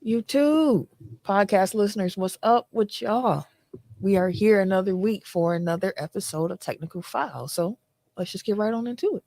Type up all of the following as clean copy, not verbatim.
You too, podcast listeners. What's up with y'all? We are here another week for another episode of Technical File. So let's just get right on into it.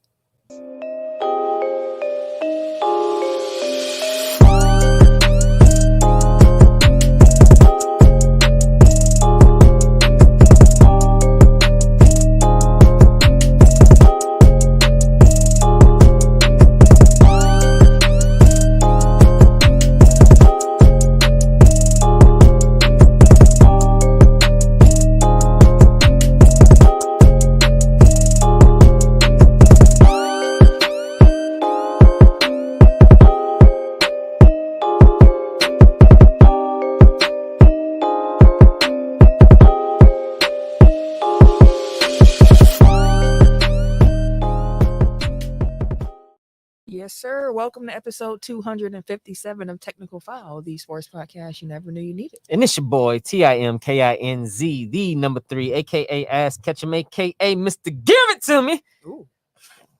Yes, sir. Welcome to episode 257 of Technical File, the sports podcast you never knew you needed. And it's your boy, TIMKINZ, the number 3, a.k.a. Ass Ketchum, a.k.a. Mr. Give It To Me. Ooh.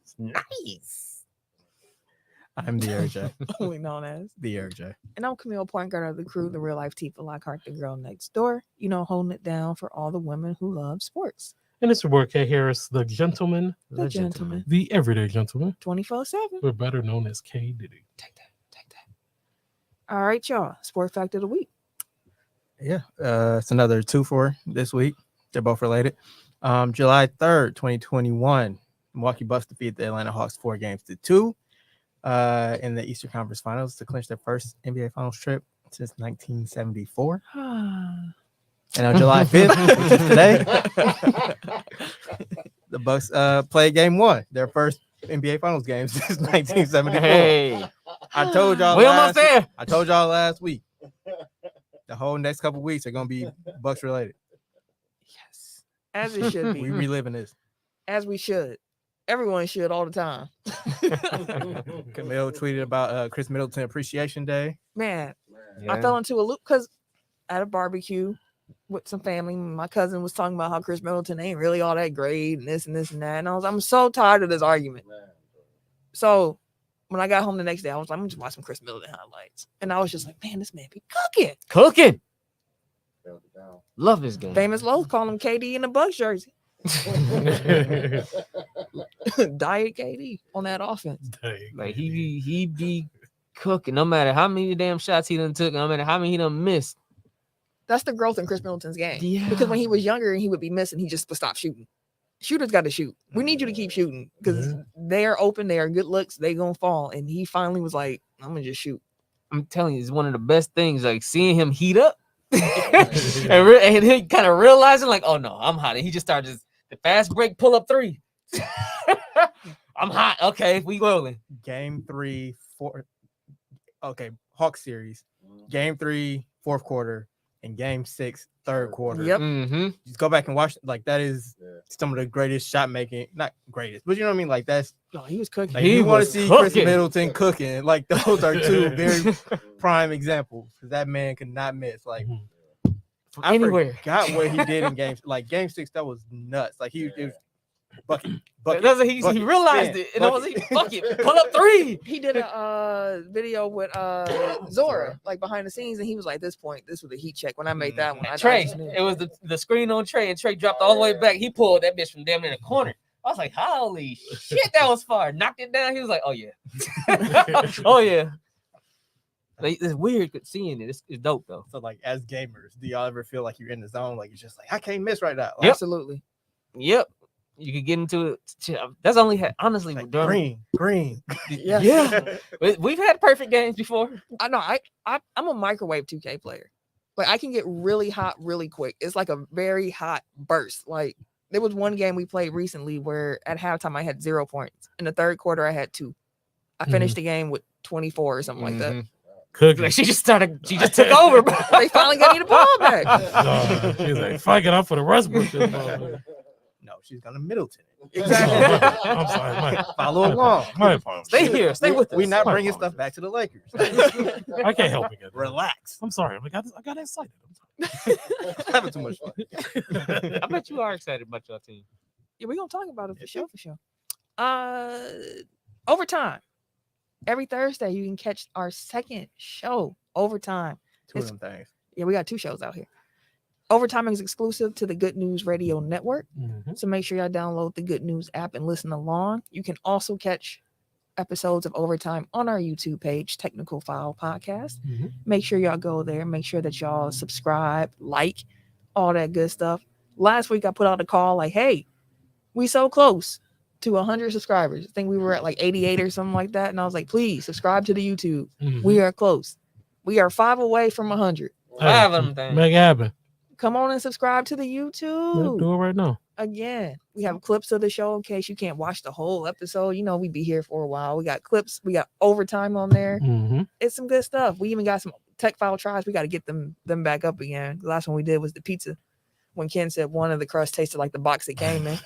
It's nice. I'm the RJ. Only known as. The RJ. And I'm Camille, point guard of the crew, the real life Tifa Lockhart, the girl next door. You know, holding it down for all the women who love sports. And it's your boy K Harris, the gentleman, The gentleman. the everyday gentleman, 24/7. but better known as K Diddy. Take that. All right, y'all. Sport fact of the week. Yeah. It's another 2-4 this week. They're both related. July 3rd, 2021, Milwaukee Bucks defeated the Atlanta Hawks 4-2 in the Eastern Conference Finals to clinch their first NBA Finals trip since 1974. And on July 5th, which is today, the Bucks played Game 1, their first NBA Finals game since 1974. Hey, I told y'all. we almost there. I told y'all last week. The whole next couple weeks are gonna be Bucks related. Yes. As it should We be. reliving this. As we should. Everyone should all the time. Camille tweeted about Chris Middleton Appreciation Day. Man, Yeah. I fell into a loop because at a barbecue with some family, my cousin was talking about how Chris Middleton ain't really all that great and this and this and that. And I'm so tired of this argument. So when I got home the next day, I was like, I'm just watching Chris Middleton highlights. And I was just like, man, this man be Cooking. Love his game. famous Lowe's call him KD in the Bucks jersey. Diet KD on that offense. Like he be cooking. No matter how many damn shots he done took, no matter how many he done missed. That's the growth in Chris Middleton's game. Yeah. Because when he was younger and he would be missing, he just would stop shooting. Shooters got to shoot. We need you to keep shooting because they are open. They are good looks. They gonna fall. And he finally was like, I'm gonna just shoot. I'm telling you, it's one of the best things. Like seeing him heat up, and he kind of realizing, like, oh no, I'm hot. And he just started the fast break pull up 3. I'm hot. Okay, we rolling. Game 3, 4. Okay, Hawks series. Game 3, fourth quarter, and Game 6, third quarter. Yep. Mm-hmm. Just go back and watch. Like that is some of the greatest shot making. Not greatest, but you know what I mean. Like that's. No, he was cooking. Like, He you want to was see Chris cooking. Middleton cooking. Like those are two very prime examples. Because that man could not miss. Like From I anywhere. forgot what he did in games. Like Game 6, that was nuts. Like it was bucket. That's he bucket, realized spin, it, and I was bucket. like, "Fuck it, pull up 3." He did a video with Zora, like behind the scenes, and he was like, "This was a heat check when I made that one." I Trey, just knew. it was the screen on Trey, and Trey dropped all the way back. He pulled that bitch from damn near the corner. I was like, "Holy shit, that was far!" Knocked it down. He was like, "Oh yeah, oh yeah." Like, it's weird seeing it. It's dope though. So like as gamers, do y'all ever feel like you're in the zone? Like it's just like I can't miss right now. Like, Absolutely. Yep, you could get into it. That's only honestly like during- green. Yeah. Yeah, we've had perfect games before. I know. I'm a microwave 2K player. Like I can get really hot really quick. It's like a very hot burst. Like there was one game we played recently where at halftime I had 0 points. In the third quarter I had 2. I finished the game with 24 or something like that. Mhm. Cooking. Like she just took over, bro. They finally got me the ball back. She's like, fuck it up for the Westbrook. this motherfucker. No, she's gonna Middleton. Exactly. I'm sorry, Mike. Follow along. My apologies. Stay here, stay with us. We're not My bringing apologies. stuff back to the Lakers. I can't help it. Relax. I'm sorry. I got excited. I'm sorry. Having too much fun. I bet you are excited about your team. Yeah, we're gonna talk about it for sure. Overtime. Every Thursday, you can catch our second show, Overtime. Two of them things. Yeah, we got 2 shows out here. Overtime is exclusive to the Good News Radio Network. So make sure y'all download the Good News app and listen along. You can also catch episodes of Overtime on our YouTube page, Technical File Podcast. Make sure y'all go there. Make sure that y'all subscribe, like, all that good stuff. Last week I put out a call like, hey, we so close to 100 subscribers. I think we were at like 88 or something like that. And I was like, please subscribe to the YouTube. We are close. We are 5 away from 100. 5 of them things. Make it happen. Come on and subscribe to the Yeah, YouTube. do it right now. Again, we have clips of the show in case you can't watch the whole episode. You know, we be here for a while. We got clips. We got Overtime on there. It's some good stuff. We even got some Tech File tries. We got to get them back up again. The last one we did was the pizza. When Ken said one of the crust tasted like the box it came in.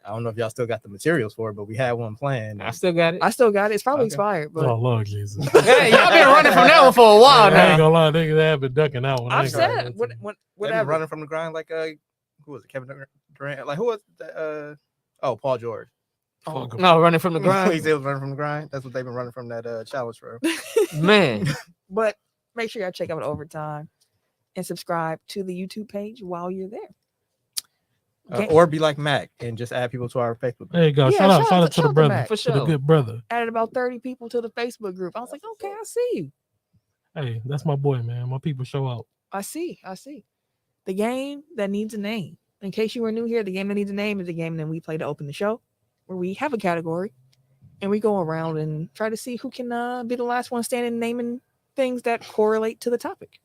I don't know if y'all still got the materials for it, but we had one planned. I still got it. I still got it. It's probably Okay. expired, but Oh Lord Jesus! Hey, y'all been running from that one for a while I ain't now. gonna lie, niggas have been ducking that one. I I'm ain't gonna lie. sad. They've been Whatever. running from the grind like who was it? Kevin Durant? Like who was Paul George. Oh, No, running from the He grind. said he was running from the grind. That's what they've been running from that challenge for. Man, but make sure y'all check out Overtime and subscribe to the YouTube page while you're there. Okay. Or be like Mac and just add people to our Facebook. There you go. Yeah, shout out shout out to the to brother, Mac. For to the sure. good brother. Added about 30 people to the Facebook group. I was like, okay, I see you. Hey, that's my boy, man. My people show out. I see. The game that needs a name. In case you were new here, the game that needs a name is the game that we play to open the show, where we have a category and we go around and try to see who can be the last one standing naming things that correlate to the topic.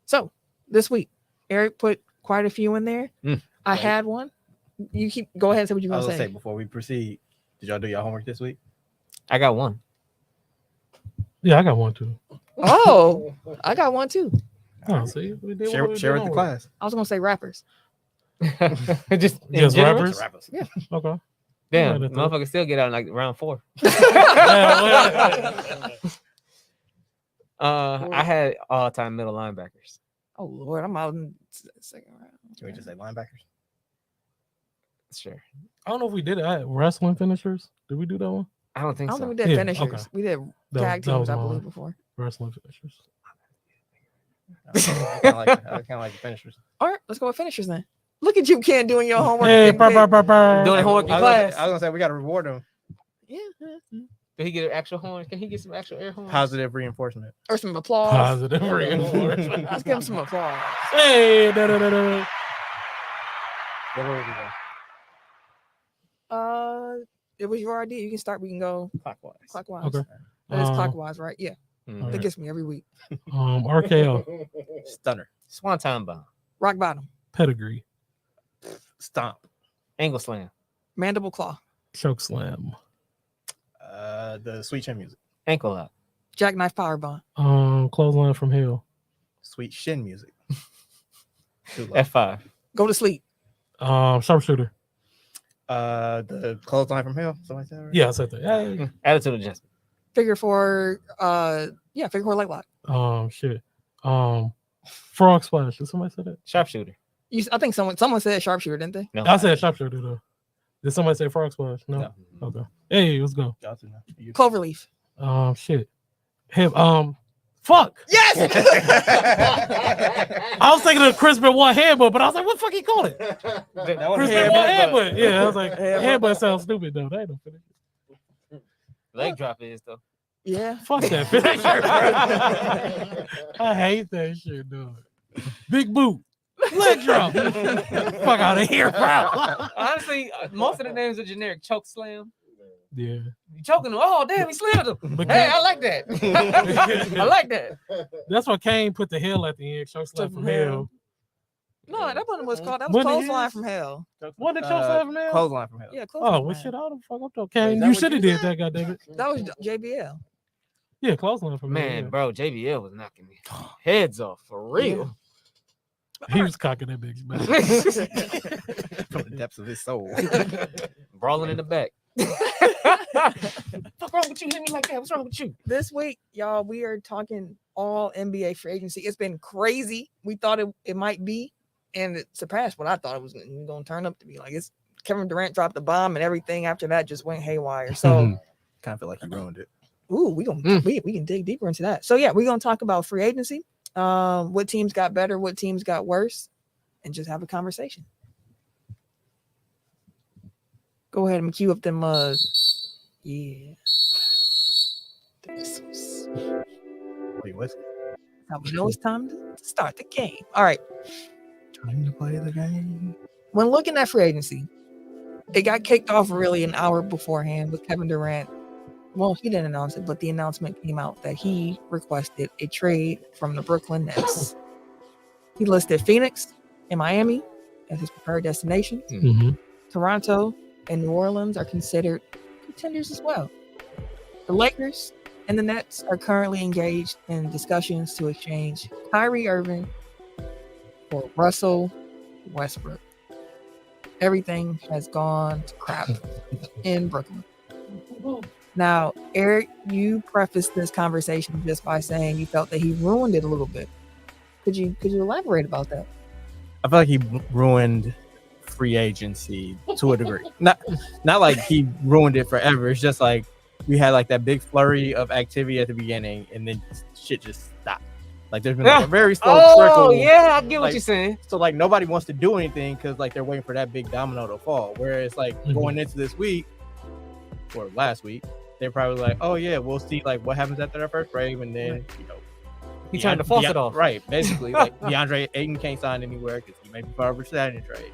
So this week, Eric put quite a few in there. I had one. You go ahead and say what you're I was gonna gonna say. say before we proceed, did y'all do your homework this week? I got one. Yeah, I got one too. Oh, I got one too. Oh, see, we did Share what we with did the on. class. I was gonna say rappers. Just in Just general? rappers? Rappers. Okay. Damn, Yeah, that's motherfuckers still get out in like round 4. I had all-time middle linebackers. Oh Lord, I'm out in second round. Can we just say linebackers? Sure. I don't know if we did it. Wrestling finishers. Did we do that one? I don't I think don't so. think we did Yeah, finishers. okay. We did That- tag that teams, was I mine. believe, before. Wrestling finishers. I kind of like the finishers. All right, let's go with finishers then. Look at you, Ken, doing your homework. Hey, Getting paid. Doing homework in I was class. gonna say we gotta reward them. Yeah. Did he get an actual horn? Can he get some actual air horns? Positive reinforcement. Or some applause. Positive reinforcement. Let's give him some applause. Hey, da. What were we doing? It was your idea. You can start. We can go Clockwise. clockwise. Okay. That is clockwise, right? Yeah. Mhm. That gets me every week. RKO, Stunner. Swanton bomb. Rock bottom. pedigree, Stomp. Angle slam. Mandible claw. choke slam, The sweet chin music. Ankle lock. Jackknife power bomb. clothesline from hell, Sweet shin music. Too low. F5. Go to sleep. sharpshooter. The clothesline from hell. Something like that. Right? Yeah, I said that. Hey. Attitude adjustment. Figure four. Figure four leg lock. Shit. Frog splash. Did somebody say that? Sharpshooter. I think someone said sharpshooter, didn't they? No. I said sharpshooter though. Did somebody say frog splash? No. Okay. Hey, let's go. Y'all two know. You- Cloverleaf. Shit. Him. Fuck. Yes. I was thinking of Chris Benoit headbutt, but I was like, what the fuck he call it? That Chris was Benoit headbutt. headbutt. Yeah, I was like, Headbutt. headbutt sounds stupid though. That ain't no finish. Leg drop is though. Yeah. Fuck that finisher. I hate that shit, dude. Big boot. Leg drop. Fuck out of here, bro. Honestly, most of the names are generic. Choke slam. Yeah. You choking him. Oh, damn, he slammed him. But Hey, I like that. I like that. that's why Kane put the hell at the end. Choke slam from hell. No, that one was called. That was Wasn't it clothesline his? from hell. What did choke slam from hell? Clothesline from hell. Yeah, clothesline. Oh, from well, hell. shit, I don't fuck up though. Wait, Kane, is that you what should have you did said? that, goddammit. That was JBL. Yeah, clothesline from Man, hell. bro, JBL was knocking me heads off for real. He was cocking that bitch back. From the depths of his soul. Brawling in the back. What's wrong with you? Hit me like that. What's wrong with you? This week, y'all, we are talking all NBA free agency. It's been crazy. We thought it might be, and it surpassed what I thought it was going to turn up to be. Like, it's Kevin Durant dropped the bomb, and everything after that just went haywire. So kind of feel like he ruined it. Ooh, we can dig deeper into that. So yeah, we're gonna talk about free agency. What teams got better, what teams got worse, and just have a conversation. Go ahead and cue up them yeah. Wait, what's Now we know it's time to start the game. All right. time to play the game? When looking at free agency, it got kicked off really an hour beforehand with Kevin Durant. Well, he didn't announce it, but the announcement came out that he requested a trade from the Brooklyn Nets. He listed Phoenix and Miami as his preferred destination. Mm-hmm. Toronto and New Orleans are considered contenders as well. The Lakers and the Nets are currently engaged in discussions to exchange Kyrie Irving for Russell Westbrook. Everything has gone to crap in Brooklyn. Now, Eric, you prefaced this conversation just by saying you felt that he ruined it a little bit. Could you elaborate about that? I feel like he ruined free agency to a degree. Not like he ruined it forever. It's just like we had like that big flurry of activity at the beginning, and then shit just stopped. Like there's been like a very slow trickle. Oh yeah, I get what like, you're saying. So like nobody wants to do anything because like they're waiting for that big domino to fall. Whereas like going into this week or last week, they're probably like, oh yeah, we'll see like what happens after that first wave, and then you know He turned the faucet off. Right, basically like DeAndre Ayton can't sign anywhere because he may be forever signing a trade.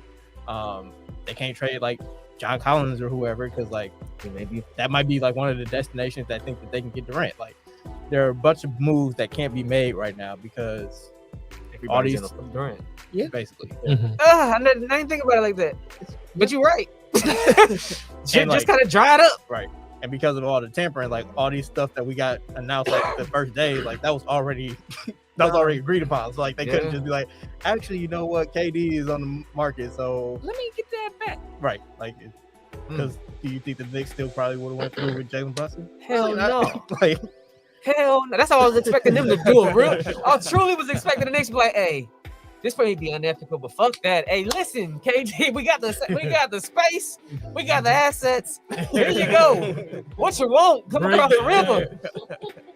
They can't trade like John Collins or whoever because like maybe that might be like one of the destinations that think that they can get Durant. Like there are a bunch of moves that can't be made right now because all these Durant. Yeah, basically. I didn't think about it like that. But you're right. Shit like, just kind of dried up. Right. And because of all the tampering, like all these stuff that we got announced like the first day, like that was already agreed upon. So like they couldn't just be like, actually, you know what, KD is on the market, so Let me get that back. right. Like because do you think the Knicks still probably would have went through with Jalen Brunson? Hell no. Like Hell no. That's how I was expecting them to do it. I truly was expecting the Knicks to be like, hey, this may be unethical, but fuck that. Hey, listen, KD, we got the space, we got the assets. Here you go. What you want? Come across the river.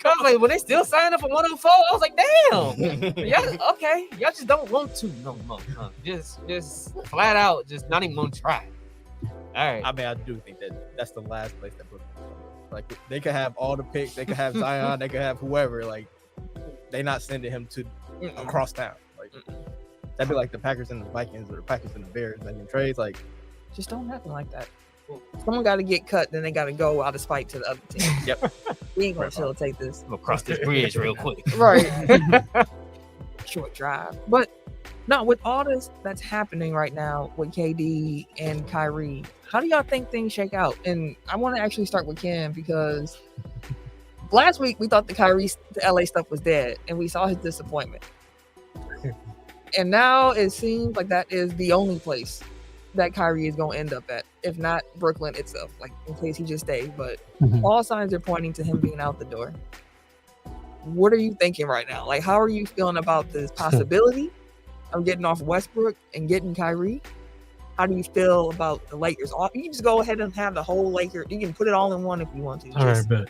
I was like, when they still signed up for 104, I was like, damn. Y'all, okay, y'all just don't want to no more. Huh? Just flat out, just not even gonna try. All right. I mean, I do think that that's the last place that Brooklyn. Like they could have all the picks, they could have Zion, they could have whoever. Like they not sending him to across town. Like that'd be like the Packers and the Vikings or the Packers and the Bears making trades. Like Just don't happen like that. Someone got to get cut, then they got to go out of spite to the other team. Yep. We ain't gonna facilitate this. I'm gonna cross this bridge real quick. Right. Short drive. But no, with all this that's happening right now with KD and Kyrie, how do y'all think things shake out? And I want to actually start with Kim because last week we thought the LA stuff was dead and we saw his disappointment. And now it seems like that is the only place that Kyrie is going to end up at, if not Brooklyn itself, like in case he just stays. But all signs are pointing to him being out the door. What are you thinking right now? Like, how are you feeling about this possibility of getting off Westbrook and getting Kyrie? How do you feel about the Lakers? You can just go ahead and have the whole Lakers. You can put it all in one if you want to. All right, bet.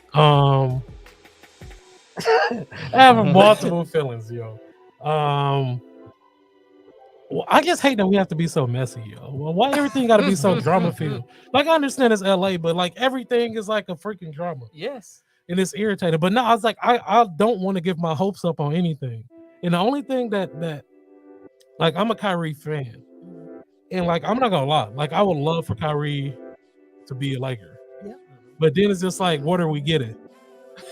I have multiple feelings, yo. Well, I just hate that we have to be so messy, yo. Well, why everything got to be so drama filled? Like, I understand it's LA, but like everything is like a freaking drama. Yes. And it's irritating. But no, I was like, I don't want to give my hopes up on anything. And the only thing that like, I'm a Kyrie fan. And like, I'm not gonna lie, like I would love for Kyrie to be a Laker. Yeah. But then it's just like, what are we getting?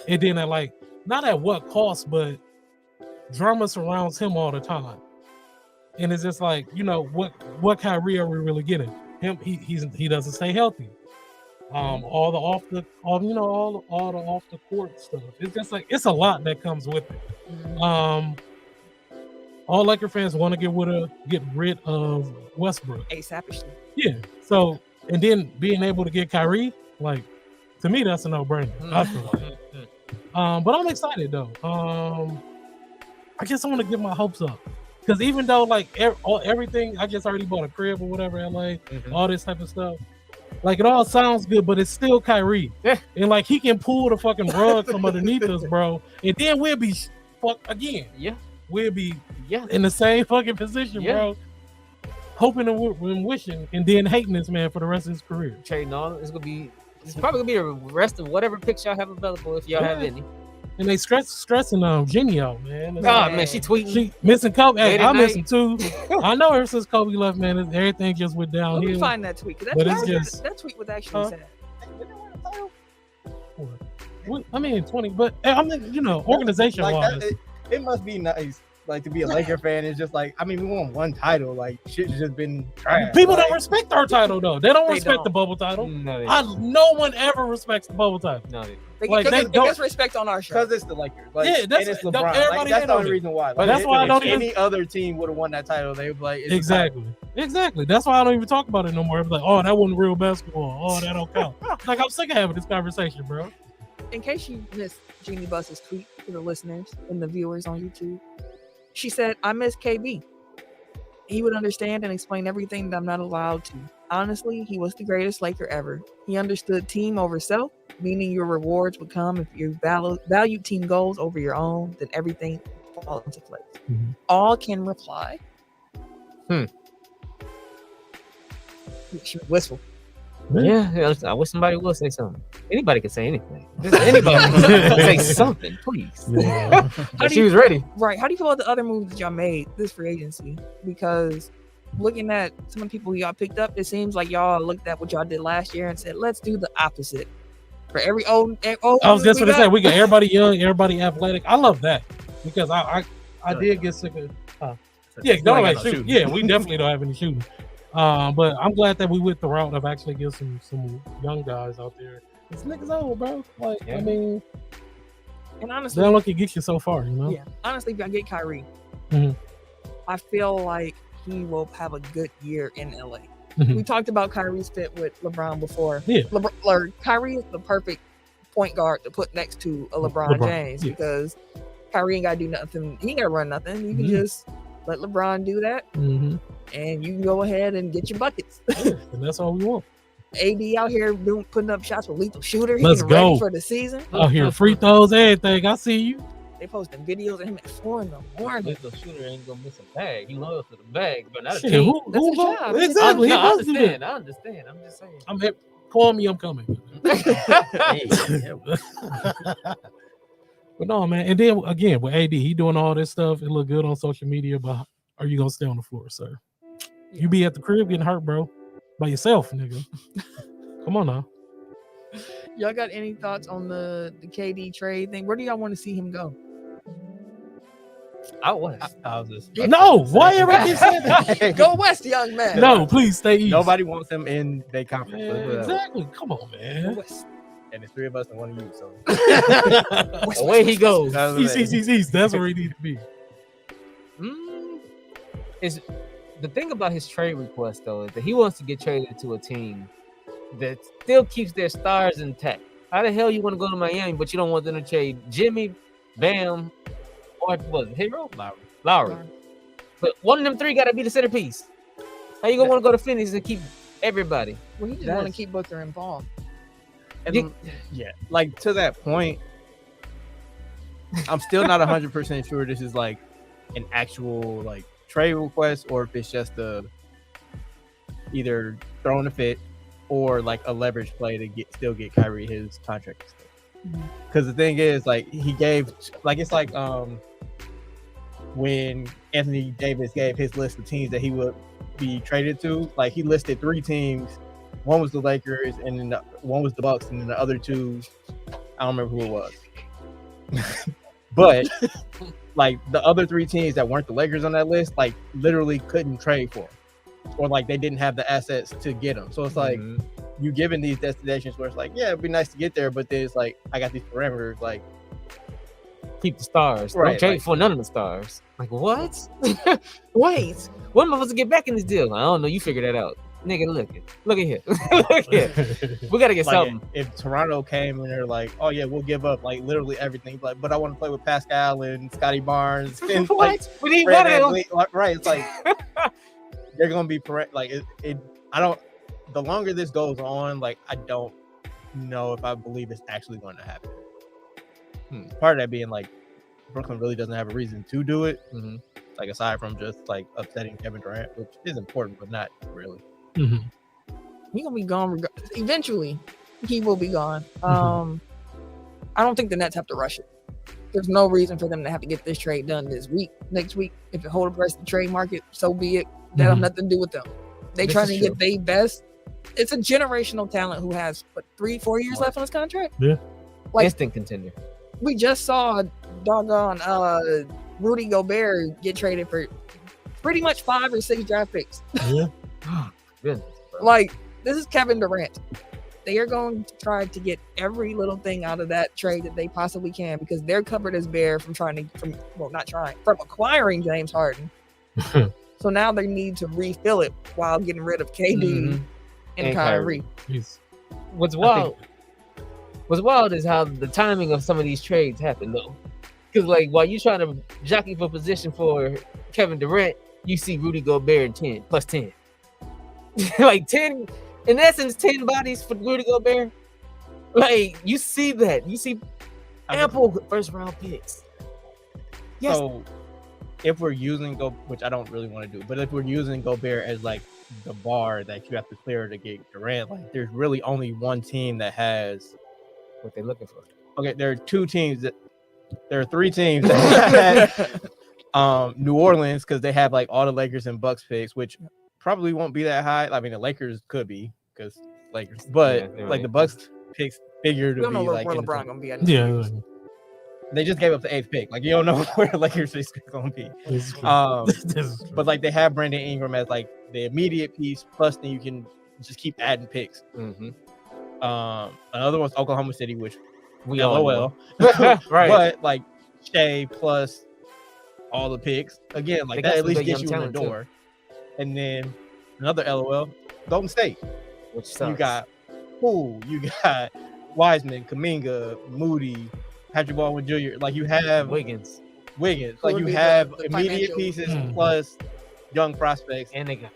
And then at like, not at what cost, but drama surrounds him all the time. And it's just like, you know, what Kyrie are we really getting? Him, he doesn't stay healthy. All the off the court stuff. It's just like it's a lot that comes with it. All Laker fans want to get rid of Westbrook. ASAP. Yeah. So and then being able to get Kyrie, like to me, that's a no-brainer. I feel like. But I'm excited though. I guess I want to get my hopes up. Because even though like everything, I just already bought a crib or whatever, LA, all this type of stuff. Like it all sounds good, but it's still Kyrie. Yeah. And like he can pull the fucking rug from underneath us, bro. And then we'll be fucked again. Yeah. We'll be Yeah. in the same fucking position, Yeah. bro. Hoping and wishing and then hating this man for the rest of his career. Trading all. It's probably gonna be the rest of whatever picks y'all have available if y'all have any. And they stressing Jenny out, man. Oh man, she tweeting. She missing Kobe. Hey, Late at I miss night. him too. I know ever since Kobe left, man, everything just went Let me downhill. find that tweet. 'Cause But that, it's just- that tweet was actually Huh? sad. I mean, 20, but I mean, organization Like wise, that, it must be nice, like to be a Laker fan. It's just like, I mean, we won one title. Like shit's just been trash. people like, don't respect our title though. They don't They respect don't. the bubble title. No, they, No one ever respects the bubble title. no, they, They, Like, they, they they don't- gets respect on our show. because it's the Lakers. Like, Yeah, that's- and it's don't- LeBron. everybody Like, that's hate the on only it. reason why. But Like, that's why I if don't even- any other team would have won that title, they would be like, it's Exactly. That's why I don't even talk about it no more. It's like, oh, that wasn't real basketball. Oh, that don't count. Like I'm sick of having this conversation, bro. In case you missed Jeannie Buss's tweet for the listeners and the viewers on YouTube, she said, I miss KB. He would understand and explain everything that I'm not allowed to. Honestly, he was the greatest Laker ever. He understood team over self, meaning your rewards would come if you valued team goals over your own, then everything falls into place. Mhm. All can reply. She would whistle. yeah. I wish somebody will say something. Anybody can say anything. Just anybody say something, please. Yeah. How do She you- was ready. Right. How do you feel about the other moves that y'all made this free agency? Because looking at some of the people y'all picked up, it seems like y'all looked at what y'all did last year and said, let's do the opposite. For every old I was just we gonna say got- we got everybody young, everybody athletic. I love that because I did get sick of. Yeah, You don't ain't have got no shooting. shooting. Yeah, we definitely don't have any shooting. But I'm glad that we went the route of actually getting some young guys out there. This niggas old, bro. Like Yeah. I mean, and they honestly, don't look at get you so far, you know. yeah, honestly, if I get Kyrie, Mhm. I feel like he will have a good year in LA. Mhm. We talked about Kyrie's fit with LeBron before. Yeah. Kyrie is the perfect point guard to put next to a LeBron LeBron, James yeah. because Kyrie ain't got to do nothing. He ain't got to run nothing. You can Mhm. just let LeBron do that, Mhm. and you can go ahead and get your buckets. Yeah, and that's all we want. AD out here putting up shots with lethal shooter. He's Let's ready go. for the season. Out here, free throws, everything. I see you. They posting videos of him at 4 a.m. Little shooter ain't gonna miss a bag. He loyal to the bag, but not a Shit, team. who That's his go- job. Exactly. No, he I must do that. understand. I understand. I'm just saying. I'm here. Call me. I'm coming. But no, man. And then again with AD, he doing all this stuff. It look good on social media, but are you gonna stay on the floor, sir? You be at the crib getting hurt, bro, by yourself, nigga. Come on now. Y'all got any thoughts on the KD trade thing? Where do y'all want to see him go? Out west. I was just No, why everybody keep saying that? Go west, young man. No, please stay east. Nobody wants him in their conference. Yeah, Let's put it that way. exactly. Come on, Go man. west. And it's 3 of us and 1 of you. So Away he goes. That's what it is. East. That's where he needs to be. Is the thing about his trade request though is that he wants to get traded to a team that still keeps their stars intact. How the hell you want to go to Miami, but you don't want them to trade Jimmy, Bam, or what? Hero, Lowry. But one of them three got to be the centerpiece. How you gonna want to go to Phoenix and keep everybody? Well, he just want to That's- keep Booker involved. And yeah, like to that point, I'm still not 100% sure this is like an actual like trade request or if it's just a either throwing a fit or like a leverage play to still get Kyrie his contract. Because the thing is, like he gave, like it's like when Anthony Davis gave his list of teams that he would be traded to, like he listed 3 teams. One was the Lakers, and then one was the Bucks, and then the other 2, I don't remember who it was. But like the other 3 teams that weren't the Lakers on that list, like literally couldn't trade for them, or like they didn't have the assets to get them. So it's like you given these destinations where it's like, yeah, it'd be nice to get there, but then it's like I got these parameters, like Keep the stars. Right, Don't trade like- for none of the stars. Like what? Wait, when am I supposed to get back in this deal? I don't know. You figure that out, nigga. Look at here. Look here. We gotta get like something. if Toronto came and they're like, oh yeah, we'll give up like literally everything, like, but I want to play with Pascal and Scotty Barnes and like We need Fred one of them. VanVleet, like, right? It's like they're gonna be like it. I don't. the longer this goes on, like I don't know if I believe it's actually going to happen. Part of that being like Brooklyn really doesn't have a reason to do it, like aside from just like upsetting Kevin Durant, which is important, but not really. Mm-hmm. He's gonna be gone eventually. He will be gone. I don't think the Nets have to rush it. There's no reason for them to have to get this trade done next week. If it hold up the rest of the trade market, so be it. That have nothing to do with them. They trying to get their best. It's a generational talent who has 3-4 years left on his contract. Yeah, like instant contender. We just saw doggone Rudy Gobert get traded for pretty much 5 or 6 draft picks. Yeah. Goodness, bro. Like, this is Kevin Durant. They are going to try to get every little thing out of that trade that they possibly can because they're covered as bare from acquiring James Harden. So now they need to refill it while getting rid of KD and Kyrie. What's wild is how the timing of some of these trades happen, though. Because, like, while you're trying to jockey for position for Kevin Durant, you see Rudy Gobert in 10 plus 10. Like 10, in essence, 10 bodies for Rudy Gobert. Like, you see that. You see ample first round picks. Yes. So if we're using which I don't really want to do, but if we're using Gobert as like the bar that you have to clear to get Durant, like there's really only one team that has what they're looking for. Okay, there are 3 teams that have New Orleans because they have like all the Lakers and Bucks picks, which probably won't be that high. I mean, the Lakers could be because Lakers, but the Bucks picks figure to be like where LeBron gonna be at. Yeah. They just gave up the 8th pick. Like, you don't know where the Lakers is going to be. But, like, they have Brandon Ingram as, like, the immediate piece. Plus, then you can just keep adding picks. Another one's Oklahoma City, which we all know. Right. But, like, Shea plus all the picks. Again, like, that at least gets you in the door. Too. And then another LOL, Golden State. Which sucks. You got Wiseman, Kuminga, Moody, Patrick Baldwin Jr. Like you have Wiggins. Like you have immediate pieces plus young prospects, and they got.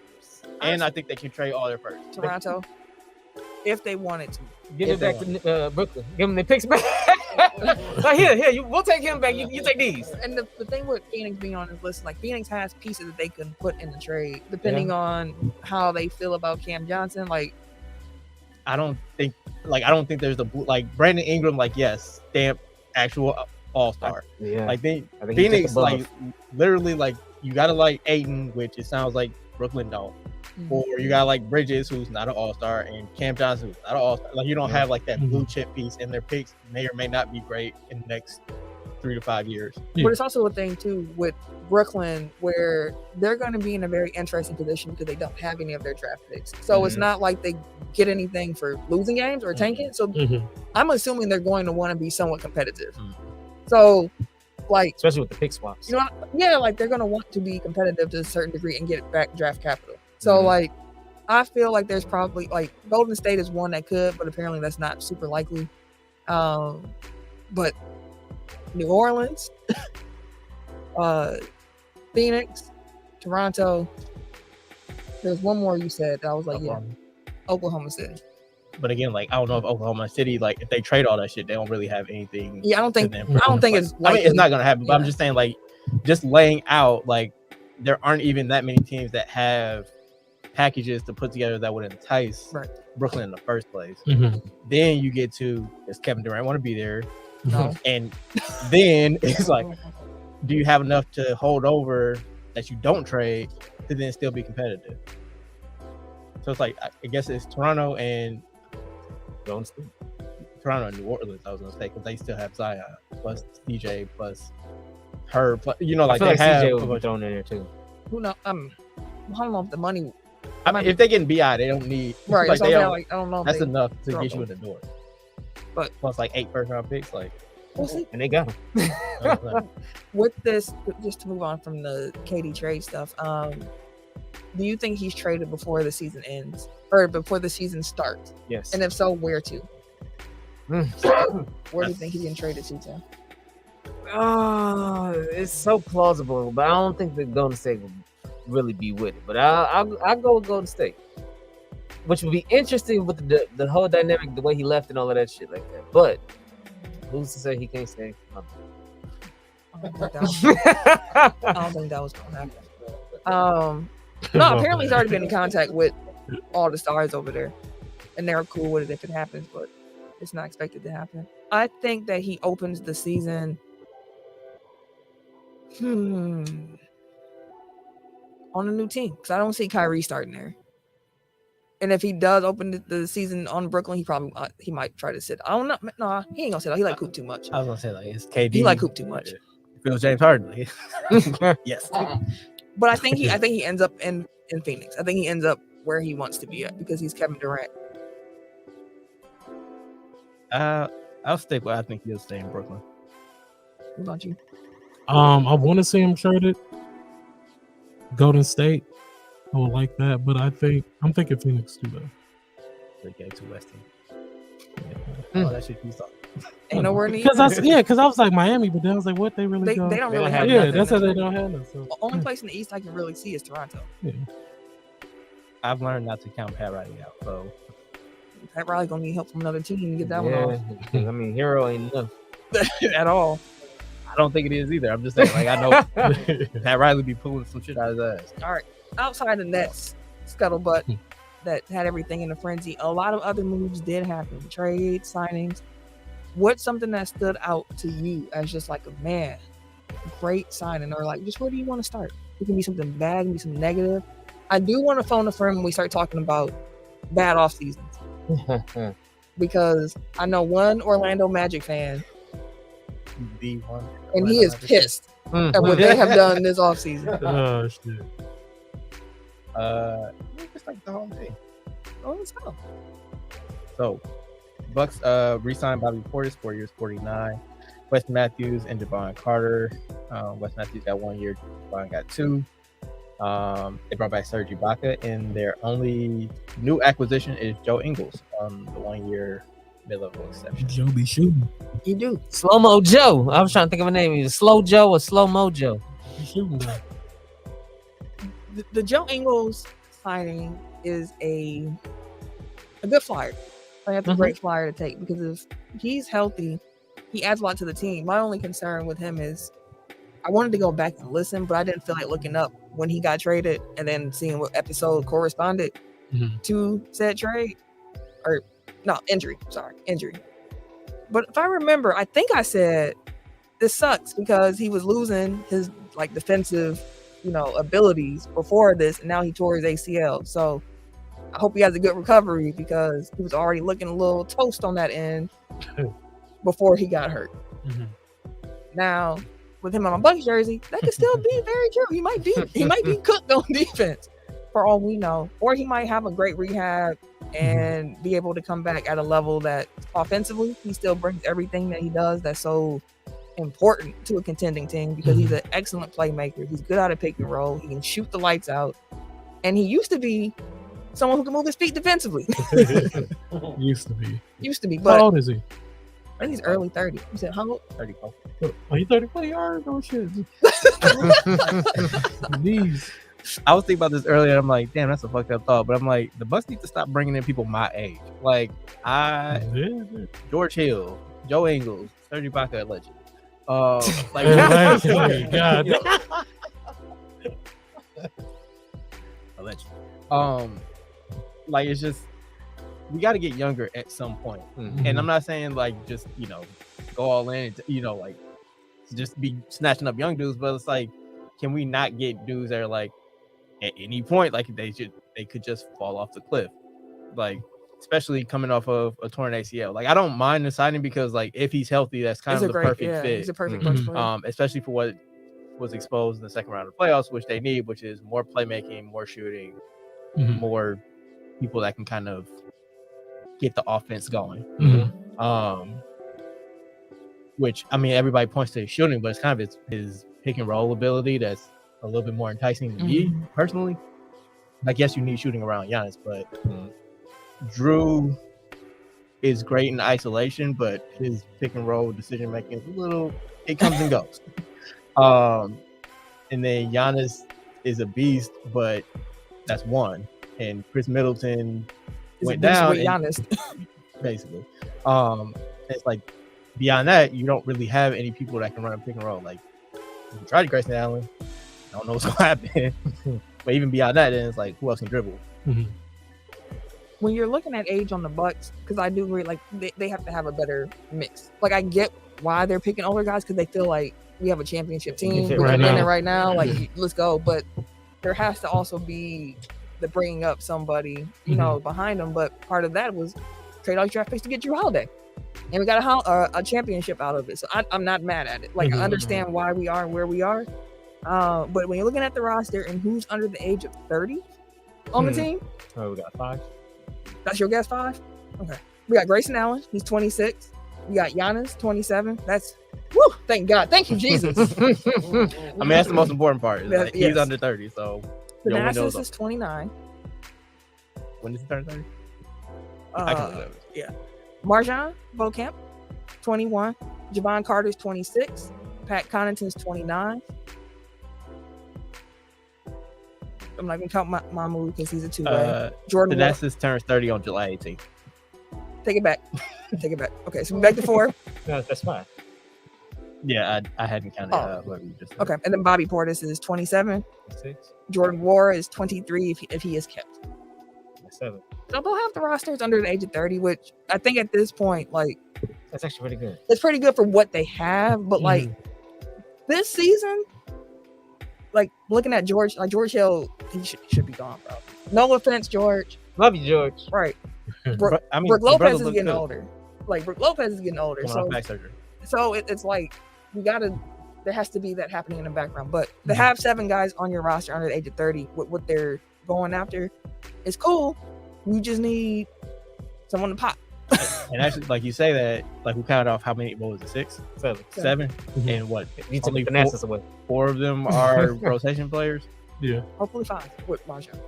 And I think they can trade all their first. Toronto, if they wanted to, give it back to Brooklyn. Give them the picks back. Like here, we'll take him back. You take these. And the thing with Phoenix being on this list, like Phoenix has pieces that they can put in the trade, depending on how they feel about Cam Johnson. Like, I don't think there's Brandon Ingram. Like, yes, stamp. Actual all-star. Like Phoenix, like literally, like you gotta like Ayton, which it sounds like Brooklyn don't, or you got like Bridges, who's not an all-star, and Cam Johnson, who's not an all-star. Like you don't have like that blue chip piece, and their picks may or may not be great in the next 3 to 5 years. But it's also a thing too with Brooklyn where they're going to be in a very interesting position because they don't have any of their draft picks. So it's not like they get anything for losing games or tanking. So I'm assuming they're going to want to be somewhat competitive. So, like, especially with the pick swaps, you know, like they're going to want to be competitive to a certain degree and get back draft capital. So, like, I feel like there's probably like Golden State is one that could, but apparently that's not super likely. But New Orleans, Phoenix, Toronto. There's one more you said that I was like, Oklahoma City. But again, like I don't know if Oklahoma City, like if they trade all that shit, they don't really have anything. Yeah, I don't think it's. I mean, it's not gonna happen. But I'm just saying, like, just laying out, like there aren't even that many teams that have packages to put together that would entice Brooklyn in the first place. Then you get to, does Kevin Durant want to be there? No. And then it's like, do you have enough to hold over that you don't trade to then still be competitive? So it's like, I guess it's Toronto and New Orleans, I was gonna say, because they still have Zion plus DJ plus her, plus, you know, like they have CJ will be thrown in there too. Who knows? I don't know if the money. I mean, if they get BI, they don't need like they don't, I don't know. That's enough to get you in the door. But plus like 8 first round picks, like we'll see. And they got them. With this, just to move on from the KD trade stuff, do you think he's traded before the season ends or before the season starts? Yes. And if so, where to? Where do you think he can trade it to? It's so plausible, but I don't think the Golden State will really be with it. But I'll go with Golden State. which would be interesting with the whole dynamic, the way he left and all of that shit like that. But who's to say he can't stay? I don't think that was gonna happen. No, apparently he's already been in contact with all the stars over there, and they're cool with it if it happens, but it's not expected to happen. I think that he opens the season on a new team, because I don't see Kyrie starting there. And if he does open the season on Brooklyn, he might try to sit. I don't know. No, he ain't gonna sit. He like Coop too much. I was gonna say like it's KD. He like Coop too much. Feels James Harden. Yes. But I think he ends up in Phoenix. I think he ends up where he wants to be at because he's Kevin Durant. I'll stick with. I think he'll stay in Brooklyn. What about you? I want to see him traded. Golden State. I would like that, but I'm thinking Phoenix too though. They gave to West Team. Yeah. Oh, that shit you thought. Ain't nowhere near. Because I was like Miami, but then I was like, what they really They go? don't really have. Yeah, nothing. that's how they don't have it. So. The only place in the East I can really see is Toronto. Yeah. I've learned not to count Pat Riley out. So Pat Riley gonna need help from another team to get that one off. I mean, Hero ain't enough. At all. I don't think it is either. I'm just saying, like, I know Pat Riley be pulling some shit out of his ass. All right. Outside the Nets scuttlebutt that had everything in a frenzy, a lot of other moves did happen. Trades, signings. What's something that stood out to you as just like a man, great signing, or like just where do you want to start? It can be something bad, it can be something negative. I do want to phone a friend when we start talking about bad off seasons. Because I know one Orlando Magic fan, The one, and he is pissed at what they have done this offseason. Oh shit. Just like the whole thing. Oh, let's go. So, Bucks re-signed Bobby Portis, 4 years, 49. Wes Matthews and Devon Carter. Wes Matthews got 1 year, Devon got 2. They brought back Serge Ibaka, and their only new acquisition is Joe Ingles on the 1 year mid-level exception. Joe be shooting. You do. Slow Mo Joe. I was trying to think of a name. Either Slow Joe or Slow Mo Joe. Be shooting that. The Joe Ingles signing is a good flyer. Like, that's a great flyer to take because if he's healthy, he adds a lot to the team. My only concern with him is I wanted to go back and listen, but I didn't feel like looking up when he got traded and then seeing what episode corresponded to said trade. Or no, injury. Sorry, injury. But if I remember, I think I said this sucks because he was losing his like defensive, abilities before this, and now he tore his ACL. So I hope he has a good recovery because he was already looking a little toast on that end before he got hurt. Now, with him on a Bucks jersey, that could still be very true. He might be cooked on defense for all we know, or he might have a great rehab and be able to come back at a level that offensively he still brings everything that he does that's so important to a contending team because he's an excellent playmaker. He's good at a pick and roll. He can shoot the lights out, and he used to be someone who can move his feet defensively. Used to be. But how old is he? I think he's early 30s. You said how old? 34. Oh, he 34 yards? Oh shit. These. I was thinking about this earlier. I'm like, damn, that's a fucked up thought. But I'm like, the Bucks need to stop bringing in people my age. Like, George Hill, Joe Ingles, Serge Ibaka, legend. God. A legend. Like, it's just we got to get younger at some point. And I'm not saying like just go all in, like just be snatching up young dudes, but it's like, can we not get dudes that are like at any point like they could just fall off the cliff, like especially coming off of a torn ACL. Like I don't mind the signing because like if he's healthy, that's kind of the perfect fit. He's a perfect player. Especially for what was exposed in the second round of playoffs, which they need, which is more playmaking, more shooting, more people that can kind of get the offense going. Which I mean, everybody points to his shooting, but it's kind of his pick and roll ability that's a little bit more enticing to me personally. I guess you need shooting around Giannis, but Drew is great in isolation, but his pick and roll decision making is a little, it comes and goes. And then Giannis is a beast, but that's one. And Chris Middleton went This down. with And Giannis. basically, it's like beyond that, you don't really have any people that can run a pick and roll. Like you can try to Grayson Allen, I don't know what's gonna happen. But even beyond that, then it's like who else can dribble? When you're looking at age on the Bucks, because I do agree, like they have to have a better mix. Like I get why they're picking older guys because they feel like we have a championship team, we Right can win now. it right now. Like let's go. But there has to also be the bringing up somebody, you know, behind them. But part of that was trade all your draft picks to get Drew Holiday, and we got a championship out of it. So I'm not mad at it. Like I understand why we are where we are. But when you're looking at the roster and who's under the age of 30 on the team, Oh, we got 5. that's your guess, 5? Okay. We got Grayson Allen, he's 26. We got Giannis, 27. That's woo, thank God. Thank you, Jesus. I mean, that's the most important part. Is like, Yes. he's under 30, so your window's Thanasis is 29. when does he turn 30? I can look it up. Marjan Beaucamp, 21. Javon Carter's 26. Pat Connaughton's 29. I'm not gonna count my move because he's a two-way. Jordan Wall, Thanasis turns 30 on July 18th. take it back. Take it back. Okay, so we're back to 4. No, that's fine. Yeah, I hadn't counted Oh. what we just said. Okay, and then Bobby Portis is 27. 6. Jordan Wall is 23 if he is kept. 7. So they'll have the rosters under the age of 30, which I think at this point, like, That's actually pretty good. it's pretty good for what they have. But like this season, like looking at George Hill, he should be gone, bro. No offense, George. Love you, George. Right. But, I mean, Brooke the Lopez brothers is look getting good. older. Like Brooke Lopez is getting older. Coming off back surgery. So it's like there has to be that happening in the background. But to have 7 guys on your roster under the age of 30 with what they're going after is cool. You just need someone to pop. And actually, like you say that, like we counted off how many? What was it? 6, 7, and what? You took Only the Thanasis away. 4 of them are rotation players. Yeah. Hopefully 5 with Marjan.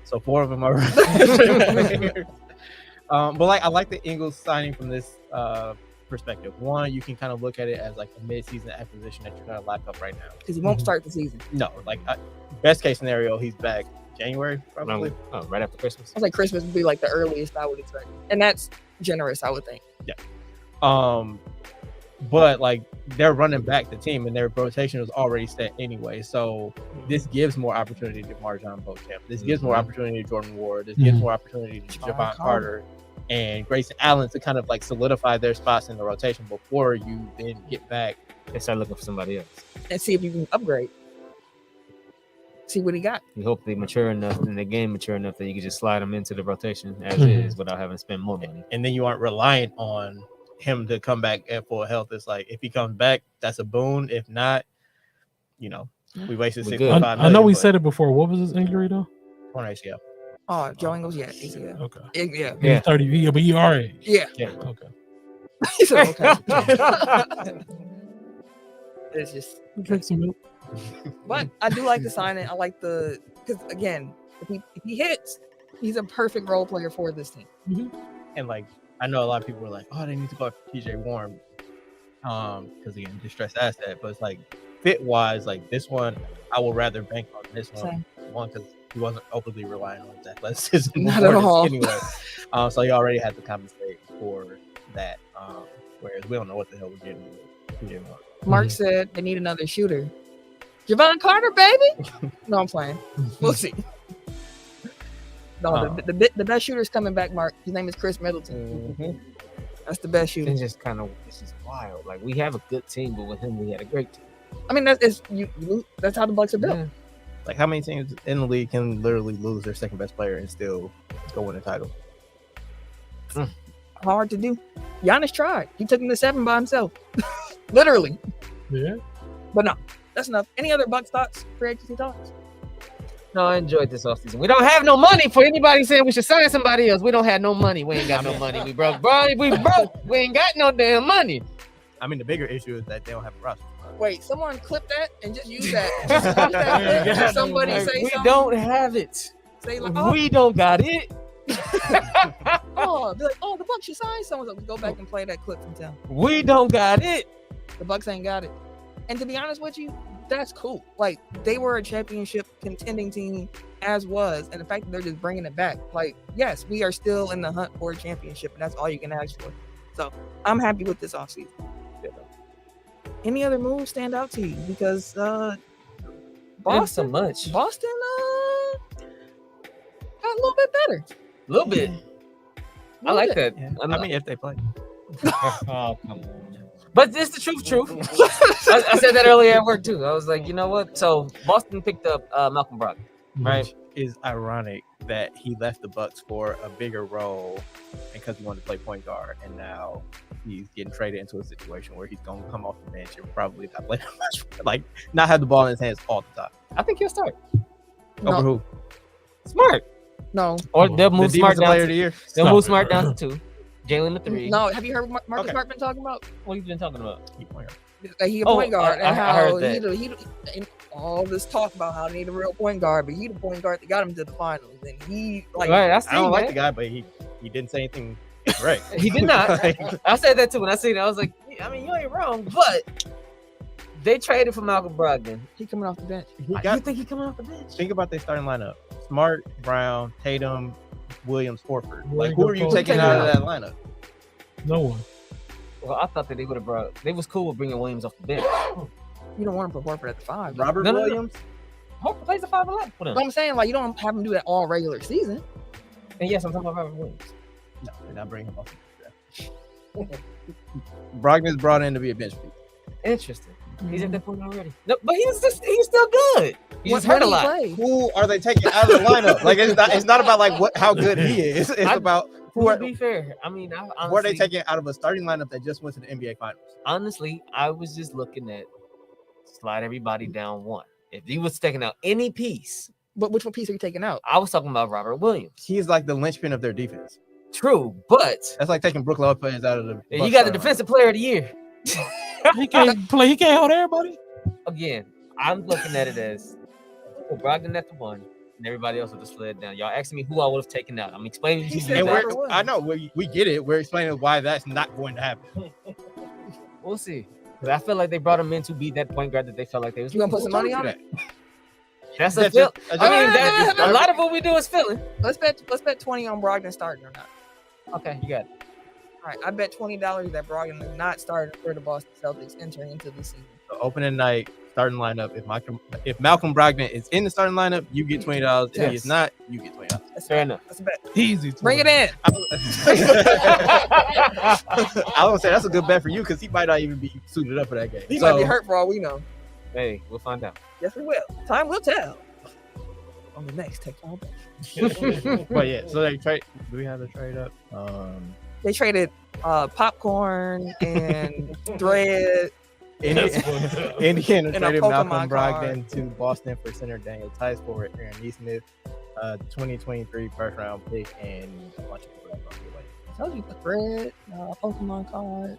So 4 of them are rotation players. But like I like the Eagles signing from this perspective. One, you can kind of look at it as like a mid-season acquisition that you're gonna lock up right now. Because he won't start the season. No, like best case scenario, he's back January probably. Oh, right after Christmas. I was like Christmas would be like the earliest I would expect. And that's generous, I would think. But like they're running back the team and their rotation was already set anyway. So this gives more opportunity to Marjan Beauchamp. This gives more opportunity to Jordan Ward. This gives more opportunity to Javon Carter and Grayson Allen to kind of like solidify their spots in the rotation before you then get back. They start looking for somebody else. And see if you can upgrade. See what he got. You hope they mature enough and the game mature enough that you can just slide them into the rotation as is without having to spend more money. And then you aren't reliant on him to come back at full health. It's like if he comes back, that's a boon. If not, we wasted We're 6.5 good. million. I know we said it before. What was his injury though? Torn ACL. Oh, Joe Ingles, yeah. Okay. Yeah. He's 30. Yeah, but he already. Yeah. Okay. He said, okay. It's just, Drink some milk. but I do like the signing. I like because again, if he hits, he's a perfect role player for this team. And like I know a lot of people were like, oh, they need to go after TJ Warren. Because again, distressed asset. But it's like fit wise, like this one, I would rather bank on this one. Same. One, because he wasn't openly relying on his athleticism. Not at all. Anyway. So he already had to compensate for that. Whereas we don't know what the hell we're getting with TJ Warren. Mark said they need another shooter. Javon Carter, baby. No, I'm playing. We'll see. No, the best shooter is coming back, Mark. His name is Chris Middleton. That's the best shooter. It's just it's just wild. Like we have a good team, but with him we had a great team. I mean, that's how the Bucks are built. Yeah. Like how many teams in the league can literally lose their second best player and still go win a title? Hard to do. Giannis tried. He took him to 7 by himself. Literally. Yeah. But no, that's enough. Any other Bucks thoughts? Free agency thoughts? No, I enjoyed this offseason. We don't have no money for anybody saying we should sign somebody else. We don't have no money. We ain't got no money. We broke, bro. We broke. We ain't got no damn money. I mean, the bigger issue is that they don't have a roster. Wait, someone clip that and just use that. Just use that clip and somebody Like, say we something. don't have it. Say like, oh, We don't got it. be like, oh, the Bucks should sign someone. So we go back and play that clip from town. We don't got it. The Bucks ain't got it. And to be honest with you, that's cool. Like, they were a championship contending team as was, and the fact that they're just bringing it back, like, yes, we are still in the hunt for a championship, and that's all you can ask for. So I'm happy with this offseason. Any other moves stand out to you? Because Boston so much. Boston got a little bit better. A little bit. I like that. Yeah. I mean, if they play. Oh, come on. But it's the truth. I said that earlier at work too. I was like, you know what? So Boston picked up Malcolm Brogdon, right? Which is ironic that he left the Bucks for a bigger role because he wanted to play point guard, and now he's getting traded into a situation where he's going to come off the bench and probably not play that much, like not have the ball in his hands all the time. I think he'll start. Over who? Smart. No. Or they'll move Smart down player to of the year. They'll move Smart down to 2. Jalen the 3. No, have you heard what Marcus Smart been talking about? What have you been talking about? He a point guard, and I how heard that. he and all this talk about how they need a real point guard, but he the point guard that got him to the finals, and he like. Right, I don't like the guy, but he didn't say anything right. He did not. I said that too when I seen it. I was like, I mean, you ain't wrong, but they traded for Malcolm Brogdon. He coming off the bench. You think he coming off the bench? Think about their starting lineup: Smart, Brown, Tatum, Williams, Horford. Like, who are you taking out of that lineup? No one. Well, I thought that they would have brought. They was cool with bringing Williams off the bench. You don't want to put Horford at the 5. Robert No. Williams. Horford plays the 5 a lot for them. But I'm saying, like, you don't have him do that all regular season. And yes, I'm talking about Robert Williams. No, they're not bringing him off the bench. Brogdon's brought in to be a bench piece. Interesting. He's at that point already. No, but he's still good. He's just hurt a lot. Who are they taking out of the lineup? Like, it's not about like how good he is. It's about to be fair. I mean, who are they taking out of a starting lineup that just went to the NBA Finals? Honestly, I was just looking at slide everybody down 1. If he was taking out any piece, But which one piece are you taking out? I was talking about Robert Williams. He's like the linchpin of their defense. True, but That's like taking Brook Lopez out of the. you got the defensive player of the year. He can't play. He can't hold everybody. Again, I'm looking at it as Brogdon at the 1, and everybody else would have slid down. Y'all asking me who I would have taken out. I'm explaining to you. I know we get it. We're explaining why that's not going to happen. We'll see. But I feel like they brought him in to be that point guard that they felt like they was. You gonna put some money on it? That's a feel. I mean, a lot of what we do is feeling. Let's bet 20 on Brogdon starting or not. Okay, you got it. All right, I bet $20 that Brogdon is not starting for the Boston Celtics entering into the season. So opening night, starting lineup. If Malcolm Brogdon is in the starting lineup, you get $20. If he is not, you get $20. That's Fair enough. That's a bet. Easy. Bring it in. I would say that's a good bet for you because he might not even be suited up for that game. He might be hurt for all we know. Hey, we'll find out. Yes, we will. Time will tell. On the next Tech All Bet. But yeah, so they trade. Do we have the trade up? They traded popcorn and thread. Indiana And a traded Pokemon Malcolm card. Brogdon to Boston for center Daniel Tice forward Aaron Neesmith, 2023 first round pick, and a bunch of people that are like. I told you the thread, Pokemon card.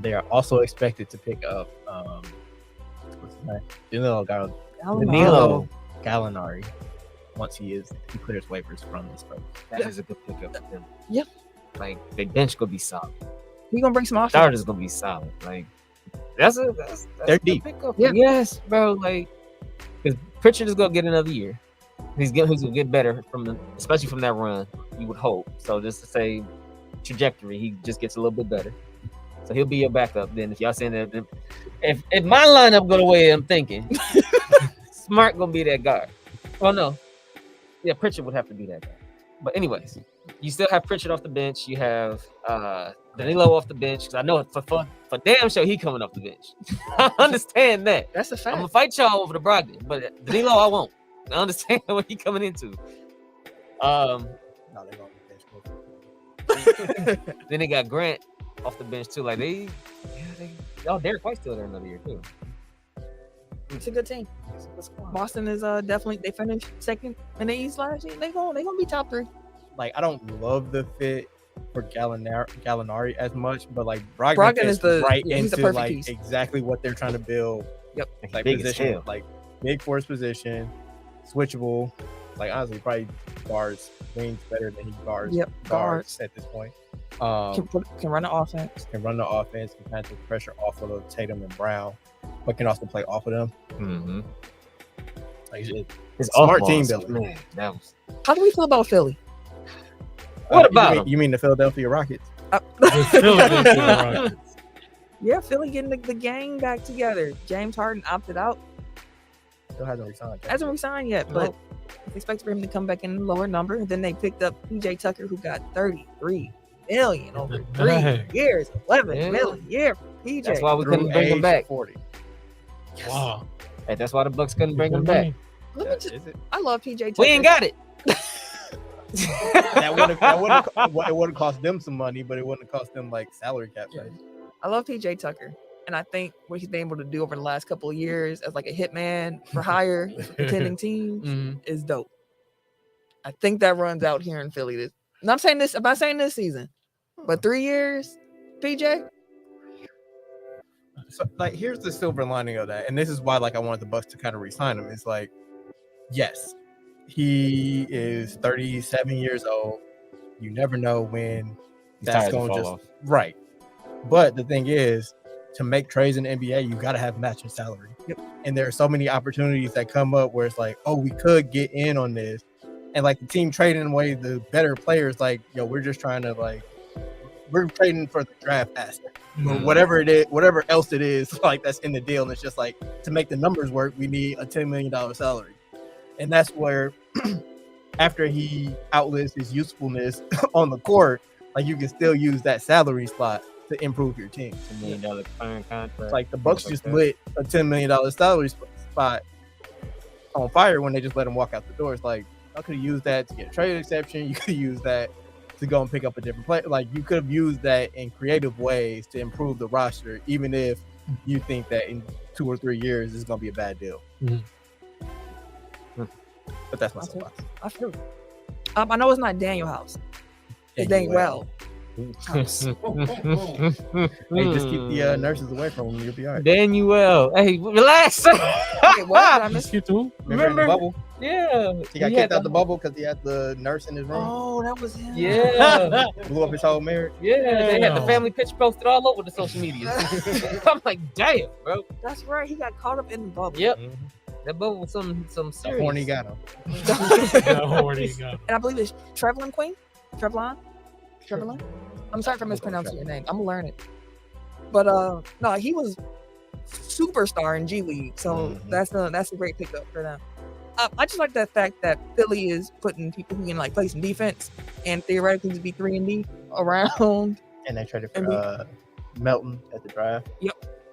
They are also expected to pick up what's his name? Danilo Gallinari once he clears waivers from the Spurs. That is a good pickup for them. Yep. Like the bench gonna be solid. He gonna bring some offense. Starters gonna be solid. Like that's They're a good deep. pickup. Yeah. Yes, bro. Like because Pritchard is gonna get another year. He's gonna get better especially from that run. You would hope. So just to say trajectory, he just gets a little bit better. So he'll be your backup. Then if y'all saying that, if my lineup go the way I'm thinking, Smart gonna be that guard. Oh no, yeah, Pritchard would have to be that guy. But anyways, you still have Pritchard off the bench. You have Danilo off the bench because I know for damn sure he coming off the bench. I understand that. That's a I'm fact. gonna fight y'all over the Brogdon, but Danilo I won't. I understand what he coming into. No, they're going to bench. Then they got Grant off the bench too. Like Derek White's still there another year too. It's a good team. Boston is definitely, they finished second in the East last year. They gonna be top 3. Like, I don't love the fit for Gallinari as much, but like Brogdon fits is the into perfect like piece. exactly what they're trying to build. Yep. Like Big as position, hell. like big for his position, switchable. Like honestly, probably guards wings better than he guards. Yep, guards. At this point. Can run the offense. Can run the offense, can kind of take pressure off of Tatum and Brown. but can also play off of them. Mm-hmm. Like, His smart off team balls, building. man. That was. How do we feel about Philly? What about you mean the Philadelphia Rockets? The Philadelphia Rockets. Yeah, Philly getting the gang back together. James Harden opted out. Still hasn't resigned. Hasn't resigned yet, but it's expected for him to come back in a lower number. Then they picked up PJ Tucker, who got $33 million over 3 Dang. years, $11 Yeah. million a year. PJ. That's why we Through couldn't bring him age back. 40. Wow. Hey, that's why the Bucks couldn't bring him Good back. money. Let me just, Is it? I love PJ Tucker. We ain't got it. It would have cost them some money, but it wouldn't have cost them like salary cap space. I love PJ Tucker. And I think what he's been able to do over the last couple of years as like a hitman for hire for contending teams Mhm. is dope. I think that runs out here in Philly. I'm not saying this season, but 3 years, PJ. So like here's the silver lining of that, and this is why like I wanted the Bucks to kind of re-sign him. It's like, yes, he is 37 years old. You never know when He's that's tired to going to fall just off. right. But the thing is, to make trades in the NBA, you got to have matching salary. Yep. And there are so many opportunities that come up where it's like, oh, we could get in on this, and like the team trading away the better players, like, yo, we're just trying to like, we're trading for the draft asset. Or whatever it is, whatever else it is, like that's in the deal. And it's just like to make the numbers work, we need a $10 million salary. And that's where after he outlives his usefulness on the court, like you can still use that salary spot to improve your team. $10 million fine contract. Like the Bucks just lit a $10 million salary spot on fire when they just let him walk out the door. It's like, I could have used that to get a trade exception. You could use that to go and pick up a different player. Like you could have used that in creative ways to improve the roster, even if you think that in 2 or 3 years it's gonna be a bad deal. Mhm. But that's my soapbox. I feel it. I know it's not Daniel House. It's Daniel. Hey, just keep the nurses away from him. You'll be all right. Daniel. Hey, relax. Wait, what? Did I miss? Just get to Remember in the bubble? Yeah. He got kicked out the bubble because he had the nurse in his room. Oh, that was him. Yeah. Blew up his whole marriage. Yeah. They had the Damn. family picture posted all over the social media. I'm like, damn, bro. That's right. He got caught up in the bubble. Yep. That bubble was some The serious. horny got him. And I believe it's Trevlin Queen. Trevlin. I'm sorry for mispronouncing your name. I'm gonna learn it. But no, he was superstar in G League, so that's a great pickup for them. I just like the fact that Philly is putting people who can like play some defense and theoretically to be 3-and-D around. And they traded for Melton at the draft.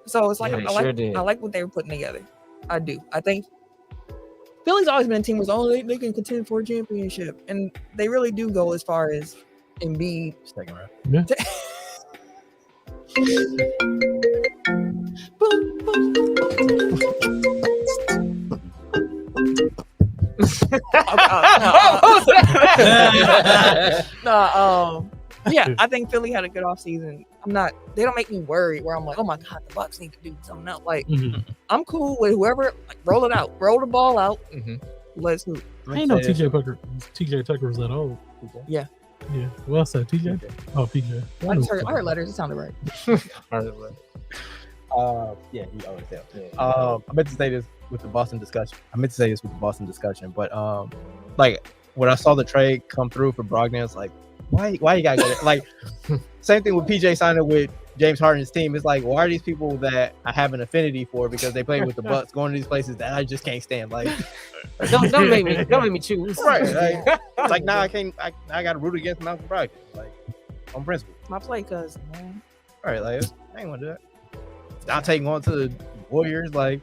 So it's like Yeah, they sure did. I like what they were putting together. I do. I think Philly's always been a team where they can contend for a championship, and they really do go as far as Embiid. Second round. Boom, boom, boom. Yeah, I think Philly had a good offseason. They don't make me worried where I'm like, oh my God, the Bucks need to do something else. Like, I'm cool with whoever, like, roll it out, roll the ball out. Let's hoop. I ain't know TJ Tucker was that old. Yeah. Yeah. Well, I said TJ. Oh, PJ. I heard letters. It sounded right. Yeah, he always tells. I meant to say this with the Boston discussion. But like when I saw the trade come through for Brogdon, it's like, why you gotta go there? Like, same thing with PJ signing with James Harden's team. It's like, why are these people that I have an affinity for because they play with the Bucks going to these places that I just can't stand? Like, don't make me choose. right? Like now I can't. I got to root against Malcolm Brogdon, like on principle. My play cousin, man. All right, like I ain't want to do that. I'll take on to the Warriors. Like,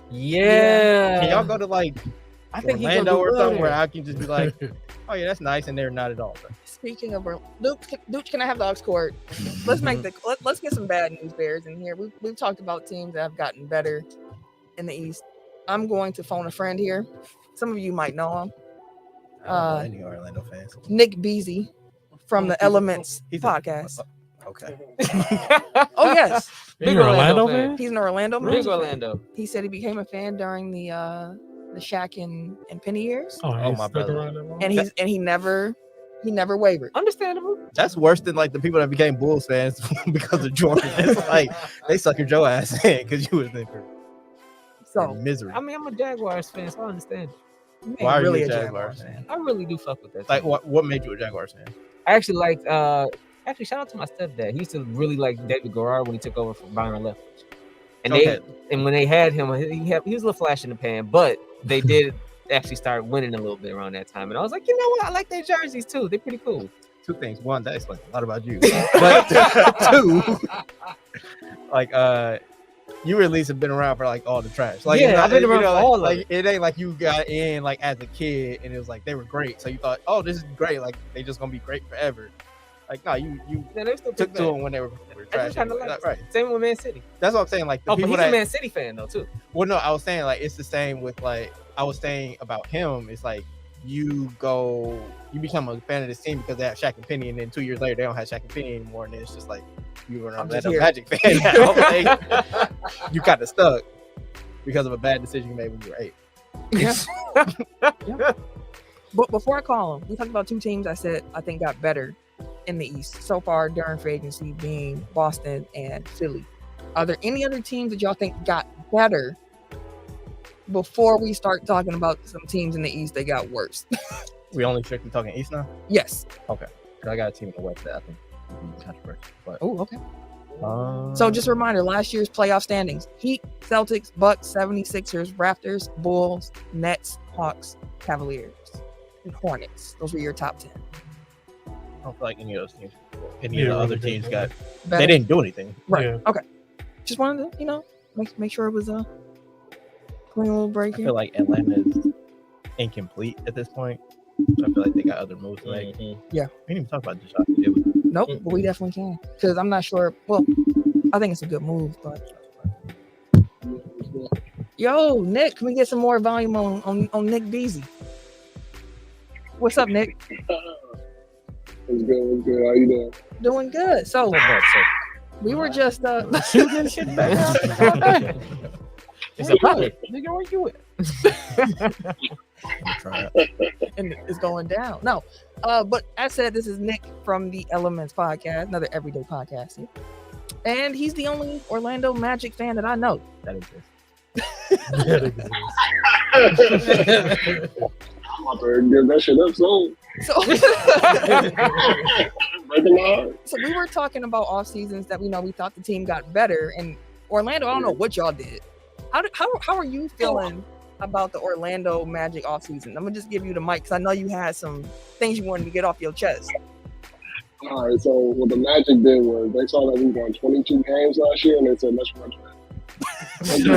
Yeah. can y'all go to like I think he's gonna Orlando do or well something where there. I can just be like, oh yeah, that's nice, and they're not at all. Speaking of Luke, can I have dogs court? Let's let's get some bad news bears in here. We've talked about teams that have gotten better in the East. I'm going to phone a friend here. Some of you might know him. Any Orlando fans? Nick Beasy from the Elements podcast. Okay. Oh yes, Big You're an Orlando Orlando fan. fan? he's an Orlando man. Big Orlando. He said he became a fan during the Shaq and Penny years, Oh, Oh, he's my stuck brother. around that long? and he never wavered. Understandable. That's worse than like the people that became Bulls fans because of Jordan. It's like they suckered your ass in because you was there. So misery. I mean, I'm a Jaguars fan, so I understand. you ain't Why are really you a a Jaguars Jaguars fan. I really do fuck with that. Like, team. what made you a Jaguars fan? I actually liked. Actually, shout out to my stepdad. He used to really like David Garrard when he took over for Byron Leftwich. And Okay. when they had him, he was a little flash in the pan, but they did actually start winning a little bit around that time. And I was like, you know what? I like their jerseys too. They're pretty cool. Two things. One, that explains a lot about you. But two, like you at least have been around for like all the trash. Like, Yeah, it's not, I've been around for like, all of like, it. It ain't like you got in like as a kid and it was like they were great. So you thought, oh, this is great. Like they just gonna be great forever. Like no, you Yeah, they still took to them when they were trash. kind of anyway. like Right. Same with Man City. That's what I'm saying. Like the Oh, but people he's a that Man City fan though too. well, no, I was saying like it's the same with like I was saying about him. It's like you become a fan of this team because they have Shaq and Penny, and then 2 years later they don't have Shaq and Penny anymore, and then it's just like you were an I'm just Orlando here. Magic fan now. Like, you kind of stuck because of a bad decision you made when you were 8. Yeah. But before I call them, we talked about two teams I said I think got better in the East so far during free agency, being Boston and Philly. Are there any other teams that y'all think got better before we start talking about some teams in the East that got worse? We only strictly talking East now. Yes. I got a team in the West that I think would be controversial. But Oh, okay. So just a reminder, last year's playoff standings: Heat, Celtics, Bucks, 76ers, Raptors, Bulls, Nets, Hawks, Cavaliers, and Hornets. Those were your top 10. I don't feel like any of those teams, any Yeah, of the really other did teams that. got. Better? They didn't do anything. Right. Yeah. Okay. Just wanted to, make sure it was a clean little break I here. feel like Atlanta is incomplete at this point. So I feel like they got other moves to make. Mhm. Yeah. We didn't even talk about Deshaun, did we? Nope, but we definitely can. Because I'm not sure. Well, I think it's a good move, but. Yo, Nick, can we get some more volume on Nick Beasley? What's up, Nick? What's good? How you doing? Doing good. So Not bad, sir. we were just Shooting and shit back out. It's a pocket. Nigga, where you at? and it's going down. No, but as said, this is Nick from the Elements Podcast, another everyday podcast here. And he's the only Orlando Magic fan that I know. That exists. I'm about to give that shit up soon. So, Breaking my heart. so we were talking about off seasons that we thought the team got better, and Orlando. I don't know what y'all did. How are you feeling about the Orlando Magic off season? I'm gonna just give you the mic because I know you had some things you wanted to get off your chest. All right, so what the Magic did was they saw that we won 22 games last year, and they said, let's run to that. Who's in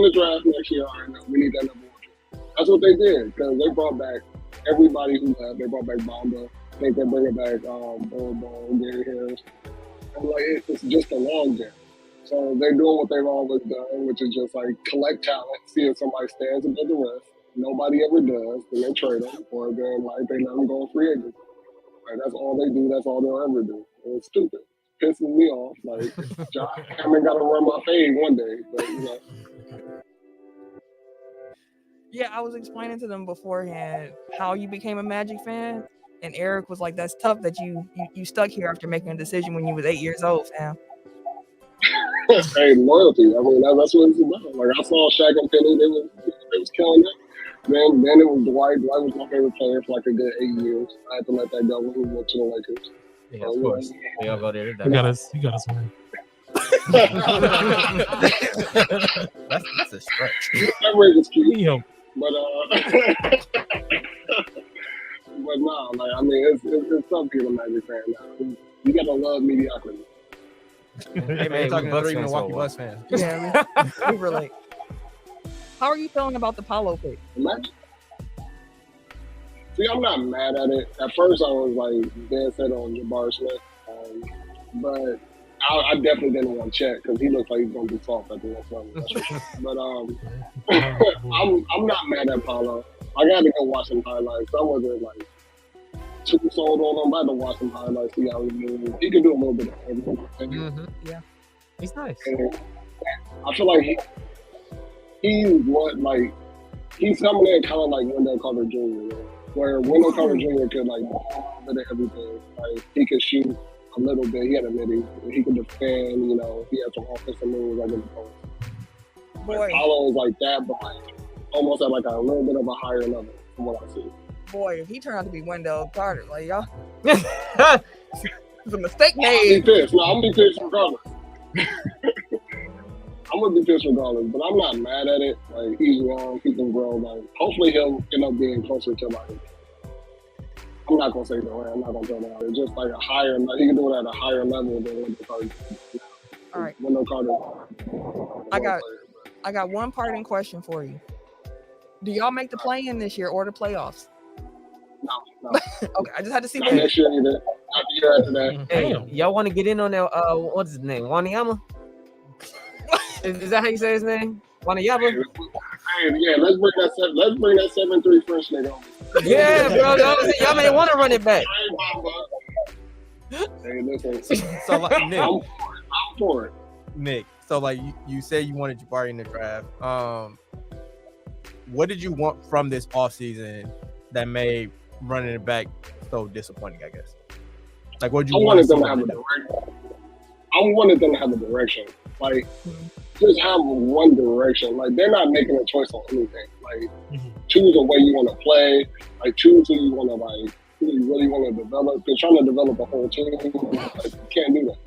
the draft next year? All right, no, we need that number one. That's what they did, because they brought back everybody who left. They brought back Bamba. I think they're bringing back Bone, Gary Harris. And like, it's just a long jam. So they're doing what they've always done, which is just like collect talent, see if somebody stands above the rest. Nobody ever does, then they trade them, or then like they let them go on free agency. Like, that's all they do. That's all they'll ever do. And it's stupid. Pissing me off. Like, Josh Hammond got to run my fade one day, but Yeah, I was explaining to them beforehand how you became a Magic fan, and Eric was like, "That's tough that you stuck here after making a decision when you was 8 years old, fam." hey, loyalty. I mean, that's what it's about. Like, I saw Shaq and Penny. They was killing it. Then it was Dwight. Dwight was my favorite player for like a good 8 years. I had to let that go when he went to the Lakers. Yeah, of course. They all go there You today. got us win. That's a stretch. That rate was cute. Yo, But but no, like I mean, it's tough being a Magic fan now. You gotta love mediocrity. Hey man, Hey, you're talking to Bucks 3 fans, Milwaukee so Bucks fans. Yeah, we relate. How are you feeling about the Paolo pick? Magic. See, I'm not mad at it. At first, I was like dead set on Jabari Smith, but I definitely didn't want Chet because he looks like he's gonna be soft at the next level. But I'm not mad at Paolo. I got to go watch some highlights. I wasn't like too sold on him. I had to watch some highlights, see how he moves. He can do a little bit of everything. Mm-hmm. Yeah. He's nice. And I feel like he's coming in kind of like Wendell Carter Jr. Where Wendell Carter Jr. could like do a bit of everything. Like he could shoot, a little bit. He had a midi. He could defend. You know, he had some offensive moves like in the post. Boy, Paolo is like that, but like almost at like a little bit of a higher level from what I see. boy, if he turned out to be Wendell Carter, like y'all, it's a mistake I'm gonna be made. pissed. No, I'm gonna be pissed regardless. I'm gonna be pissed regardless, but I'm not mad at it. Like he's young, he can grow. Like hopefully he'll end up being closer to like. I'm not gonna say Durant. I'm not gonna tell that. It's just like a higher. He can do it at a higher level than Wendell Carter. All right, Wendell Carter. I got one parting question for you. Do y'all make the play-in this year or the playoffs? No. Okay, I just had to see. Not next year either. Not the year after that. Hey, y'all want to get in on that? What's his name? Wanyama? Is that how you say his name? Wanyama? Hey, yeah, let's bring that 7'3" French nigga on. Yeah, bro. Y'all may want to run it back. Hey, listen. So like Nick, I'm for it. Nick. So like you said you wanted Jabari in the draft. What did you want from this offseason that made running it back so disappointing? I guess. Like what did you I want wanted them to someone have a to do? direction. I wanted them to have a direction. Like just have one direction. Like they're not making a choice on anything. Like choose a way you want to play. Like choose who you want to like. Who you really want to develop. They're trying to develop a whole team. Like, you can't do that.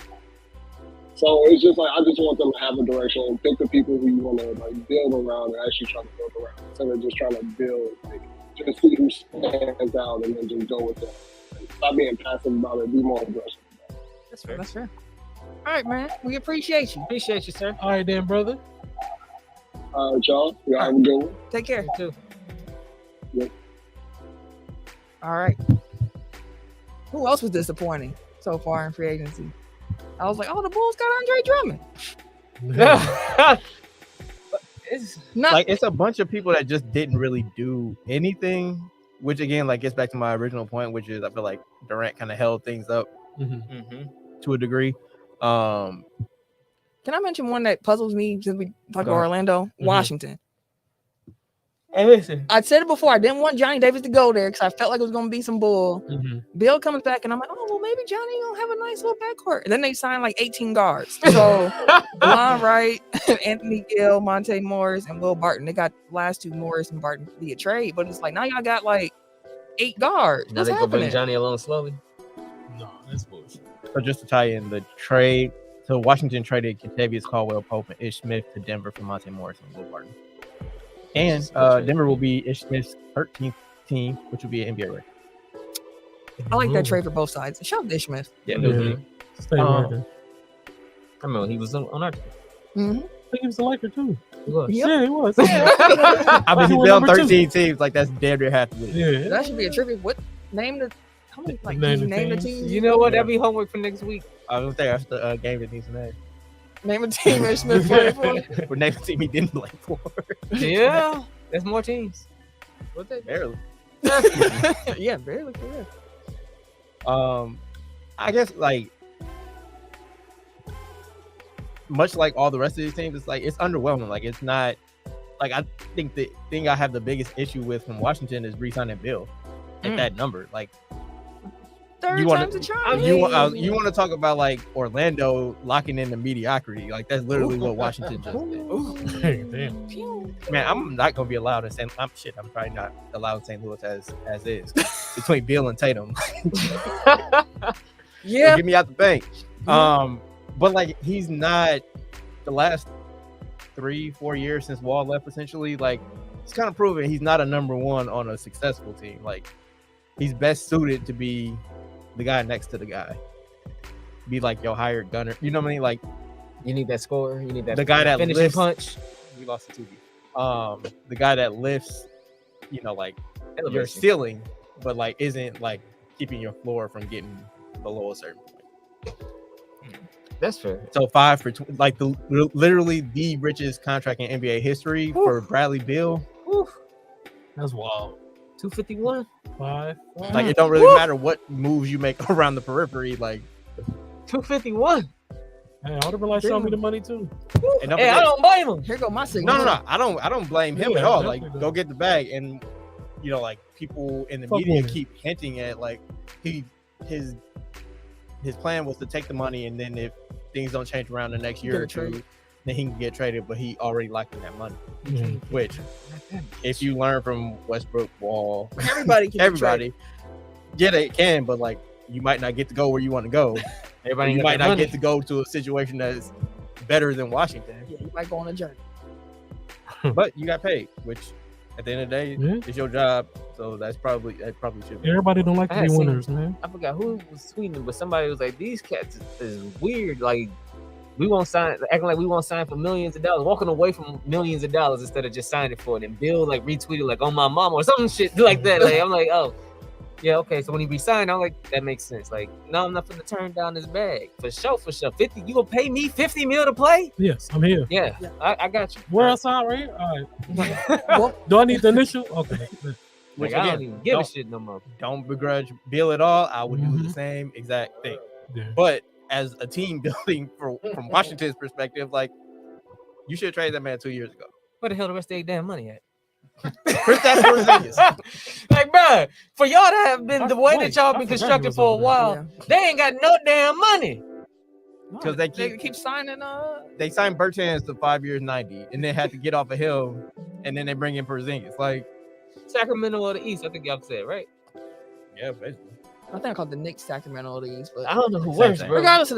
So it's just like I just want them to have a direction. Pick the people who you want to like build around and actually try to build around instead of just trying to build. Like, just see who stands out and then just go with that. Like, stop being passive about it. Be more aggressive. That's fair. That's fair. All right, man. We appreciate you. Appreciate you, sir. All right, then, brother. Y'all have a good one. Take care. You too. All right. Who else was disappointing so far in free agency? I was like, oh, the Bulls got Andre Drummond. It's Not Like it's a bunch of people that just didn't really do anything, which again like gets back to my original point, which is I feel like Durant kind of held things up to a degree. Can I mention one that puzzles me since we talked Go about ahead. Orlando? Washington. Hey, listen. I said it before. I didn't want Johnny Davis to go there because I felt like it was going to be some bull. Bill comes back, and I'm like, oh, well, maybe Johnny going to have a nice little backcourt. And then they signed like 18 guards. So, Delon Wright, Anthony Gill, Monte Morris, and Will Barton. They got the last two, Morris and Barton, via trade. But it's like, now y'all got like 8 guards. Now What's they go bring happening? Johnny along slowly. No, that's bullshit. So just to tie in the trade, so Washington traded Kentavious Caldwell Pope and Ish Smith to Denver for Monte Morris and Will Barton. And Denver will be Ish Smith's 13th team, which will be an NBA record. I like that trade for both sides. Shout out to Smith. Yeah, Yeah. Stay working. I remember he was on our team. Mm-hmm. I think he was a Laker too. He was. Yep. Yeah, he was. I mean, He he's was been on number 13 teams. Like that's damn near half the league. Yeah. That should be a tribute. What name the? How many? Like, Name can you the name the teams. team? You know what? That'd be homework for next week. I was there after the game that needs a name. Name a team Ish Smith played for. For next team he didn't play for. Yeah, there's more teams. What they? Barely. Yeah, barely for real. I guess like much like all the rest of these teams, it's like it's underwhelming. Like it's not like I think the thing I have the biggest issue with from Washington is re-signing Bill at that number. Like Third you wanna- time's a charm. you want to talk about like Orlando locking in the mediocrity. Like that's literally what Washington just did. Damn. Man, I'm not gonna be allowed in St. I'm probably not allowed in St. Louis as is between Bill and Tatum. Yeah. Get me out the bank. But like he's not the last 3-4 years since Wall left. Essentially, like it's kind of proven he's not a number one on a successful team. Like he's best suited to be the guy next to the guy. Be like your hired gunner. You know what I mean? Like You need that score. You need that the guy that finishing lifts. punch. We lost the TV. The guy that lifts. You know, like your Elevation. ceiling, but like isn't like keeping your floor from getting below a certain point. That's fair. So 5 for like literally the richest contract in NBA history for Bradley Beal. That's wild. 251. 5. Like it don't really matter what moves you make around the periphery. Like 251. Hey, I would have been like, show me the money too. and don't Hey, I forget- don't blame him. Here go my signal. no. I don't blame him Yeah, at all. Like definitely go don't. get the bag. And you know, like people in the Fuck media with it. keep hinting at like his his plan was to take the money, and then if things don't change around the next year or two, then he can get traded. But he already locked in that money. Mhm. Which, if you learn from Westbrook, Wall, Everybody can everybody, yeah, they can, but like you might not get to go where you want to go. Everybody You got might that not money. get to go to a situation that's better than Washington, Yeah, you might go on a journey. but you got paid, which at the end of the day, Yeah. it's your job. So that probably should be. Everybody don't like I to had be seen- winners, man. I forgot who was tweeting, but somebody was like, "These cats is weird. Like, we won't sign, acting like we won't sign for millions of dollars, walking away from millions of dollars instead of just signing for it." And Bill like retweeted like, "On my mom" or some shit like that. Like, I'm like, oh, yeah, okay. So when he resigned, I'm like, that makes sense. Like, no, I'm not gonna turn down this bag for sure. 50. You gonna pay me $50 million to play? Yes, I'm here. Yeah, I got you. Where outside right here? All right. Well, Do I need the initial? Okay. Which Like, I again, don't even give a don't- shit no more. don't begrudge Bill at all. I would do the Mhm. same exact thing. Yeah. But as a team building from Washington's perspective, like you should have traded that man 2 years ago. Where the hell the rest of their damn money at? Kristaps Porzingis. Like, bruh, for y'all to have been the way that Wait, y'all I been forgot he constructed was for a over there. while, they ain't got no damn money. Because they They keep keep signing. they signed Bertans to 5 years, 90, and then had to get off of him, and then they bring in Porzingis. Like, Sacramento or the East, I think y'all said, right? yeah, basically. I think I called the Knicks Sacramento Leagues, but I don't know who Same worse, thing. bro. regardless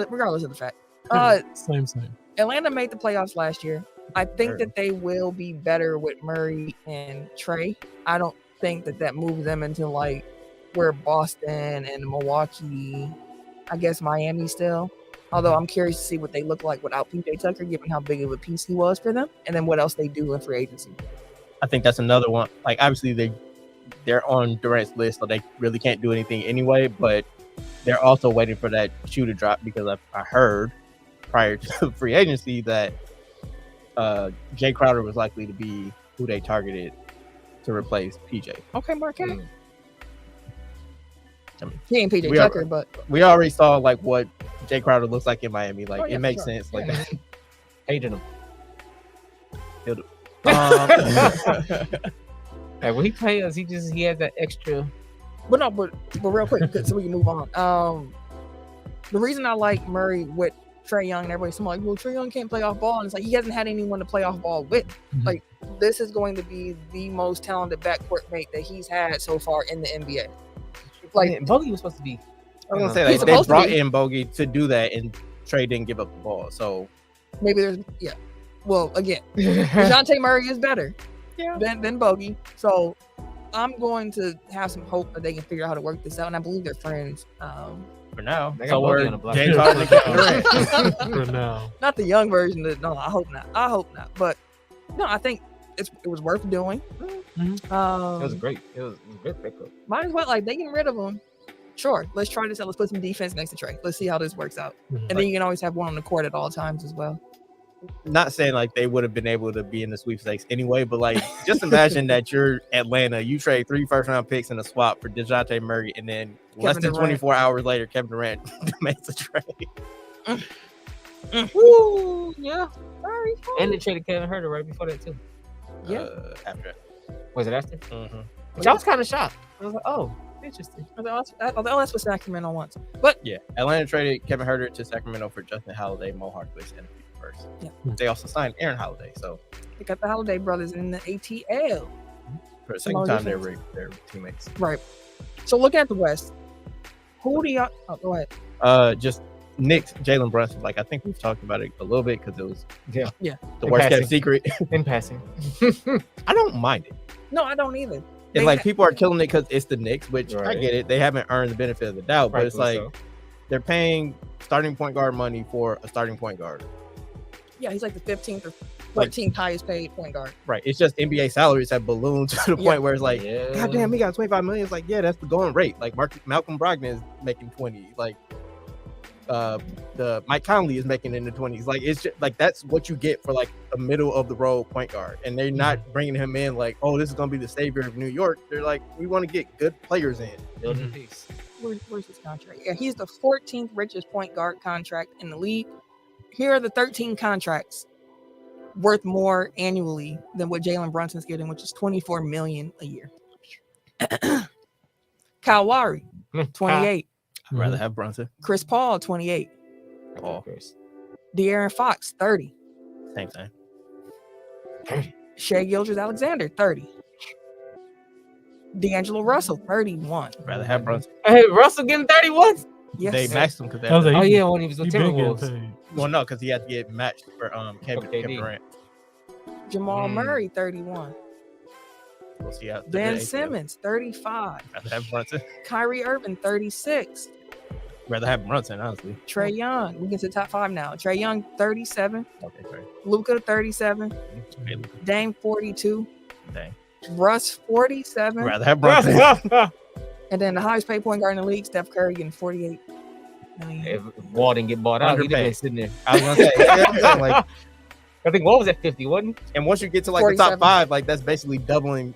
of the fact, Same. Atlanta made the playoffs last year. I think Sure. that they will be better with Murray and Trey. I don't think that moves them into like where Boston and Milwaukee, I guess Miami still. Although I'm curious to see what they look like without PJ Tucker, given how big of a piece he was for them, and then what else they do in free agency. I think that's another one. Like, obviously they're on Durant's list, so they really can't do anything anyway. But they're also waiting for that shoe to drop because I heard prior to free agency that Jay Crowder was likely to be who they targeted to replace PJ. Okay, Marquette. Mm. I mean, He ain't PJ we are- Tucker, but We already saw like what Jay Crowder looks like in Miami. Like, Oh, yeah, it makes sure. sense. Like, Yeah. Hating them. um, Like, when he play us, he had that extra. But no, but real quick, so we can move on. The reason I like Murray with Trae Young and everybody's like, well, Trae Young can't play off ball, and it's like he hasn't had anyone to play off ball with. Mhm. Like, this is going to be the most talented backcourt mate that he's had so far in the NBA. Like, Bogey was supposed to be. I was gonna say He's like, they supposed to brought be. in Bogey to do that, and Trey didn't give up the ball. So Maybe there's Well, again, DeJounte Murray is better than Bogey, so I'm going to have some hope that they can figure out how to work this out, and I believe they're friends. for now, They got so Bogey we're on the block. James Harden and Kevin Durant. For now. Not the young version. No, I hope not. But no, I think it was worth doing. Mhm. It was Um, great. It was a great pickup. might as well, like, they getting rid of him. Sure, let's try this out. Let's put some defense next to Trey. Let's see how this works out. Mhm. And then you can always have one on the court at all times as well. Not saying like they would have been able to be in the sweepstakes anyway, but like just imagine that you're Atlanta, you trade 3 first-round picks in a swap for DeJounte Murray, and then less than Durant. 24 hours later, Kevin Durant makes a trade. Woo, yeah. Sorry. And they traded Kevin Herter right before that, too. Yeah. After Was it after? that. Which I was kind of shocked. I was like, oh, interesting. Although that's what Sacramento wants. But Yeah, Atlanta traded Kevin Herter to Sacramento for Justin Holiday, Mo Harkless, and a first. Yeah. They also signed Aaron Holiday, so they got the Holiday brothers in the ATL. for the second Mo time defense. they're teammates. Right. So looking at the West, who do y'all? Oh, go ahead. Just Knicks, Jalen Brunson. Like, I think we've talked about it a little bit because it was Yeah. the In worst kept passing. secret. In passing. I don't mind it. No, I don't either. And They like ha- people are killing it because it's the Knicks, which I Right. get it. They haven't earned the benefit of the doubt, but it's like Rightfully they're paying starting point guard money for a starting point guard. Yeah, he's like the 15th or 14th highest paid point guard. Right. It's just NBA salaries have ballooned to the Yeah. point where it's like, yeah. God damn, he got 25 million. It's like, yeah, that's the going rate. Like Malcolm Brogdon is making 20. Like the Mike Conley is making in the 20s. Like, it's just like that's what you get for like a middle of the road point guard. And they're not bringing him in like, oh, this is gonna be the savior of New York. They're like, we want to get good players in. Building peace. Where's his contract? Yeah, he's the 14th richest point guard contract in the league. Here are the 13 contracts worth more annually than what Jalen Brunson's getting, which is $24 million a year. Kyle Lowry, 28. I'd rather have Brunson. Chris Paul, 28. Paul. De'Aaron Fox, 30. Same thing. Shai Gilgeous-Alexander, 30. D'Angelo Russell, 31. I'd rather have Brunson. Hey, Russell getting 31? Yes. They maxed him because I was like, Oh, he- yeah, when he was with he been getting Timberwolves. paid. well, no, because he had to get matched for Kevin KD. Durant. Jamal Murray, 31. We'll see how Ben Simmons, 35. Rather have Brunson. Kyrie Irving, 36. Rather have Brunson, honestly. Trey Young, we get to the top 5 now. Trey Young, 37. Okay, sorry. Luka, 37. Okay, Luka. Dame, 42. Dang. Russ, 47. Rather have Brunson. And then the highest paid point guard in the league, Steph Curry, getting 48 million. If Wall didn't get bought out, he'd have been Underpaid. sitting there. I was gonna say, yeah, I'm saying, like, I think Wall was at 50, wasn't he? and once you get to like the 47. top 5, like that's basically doubling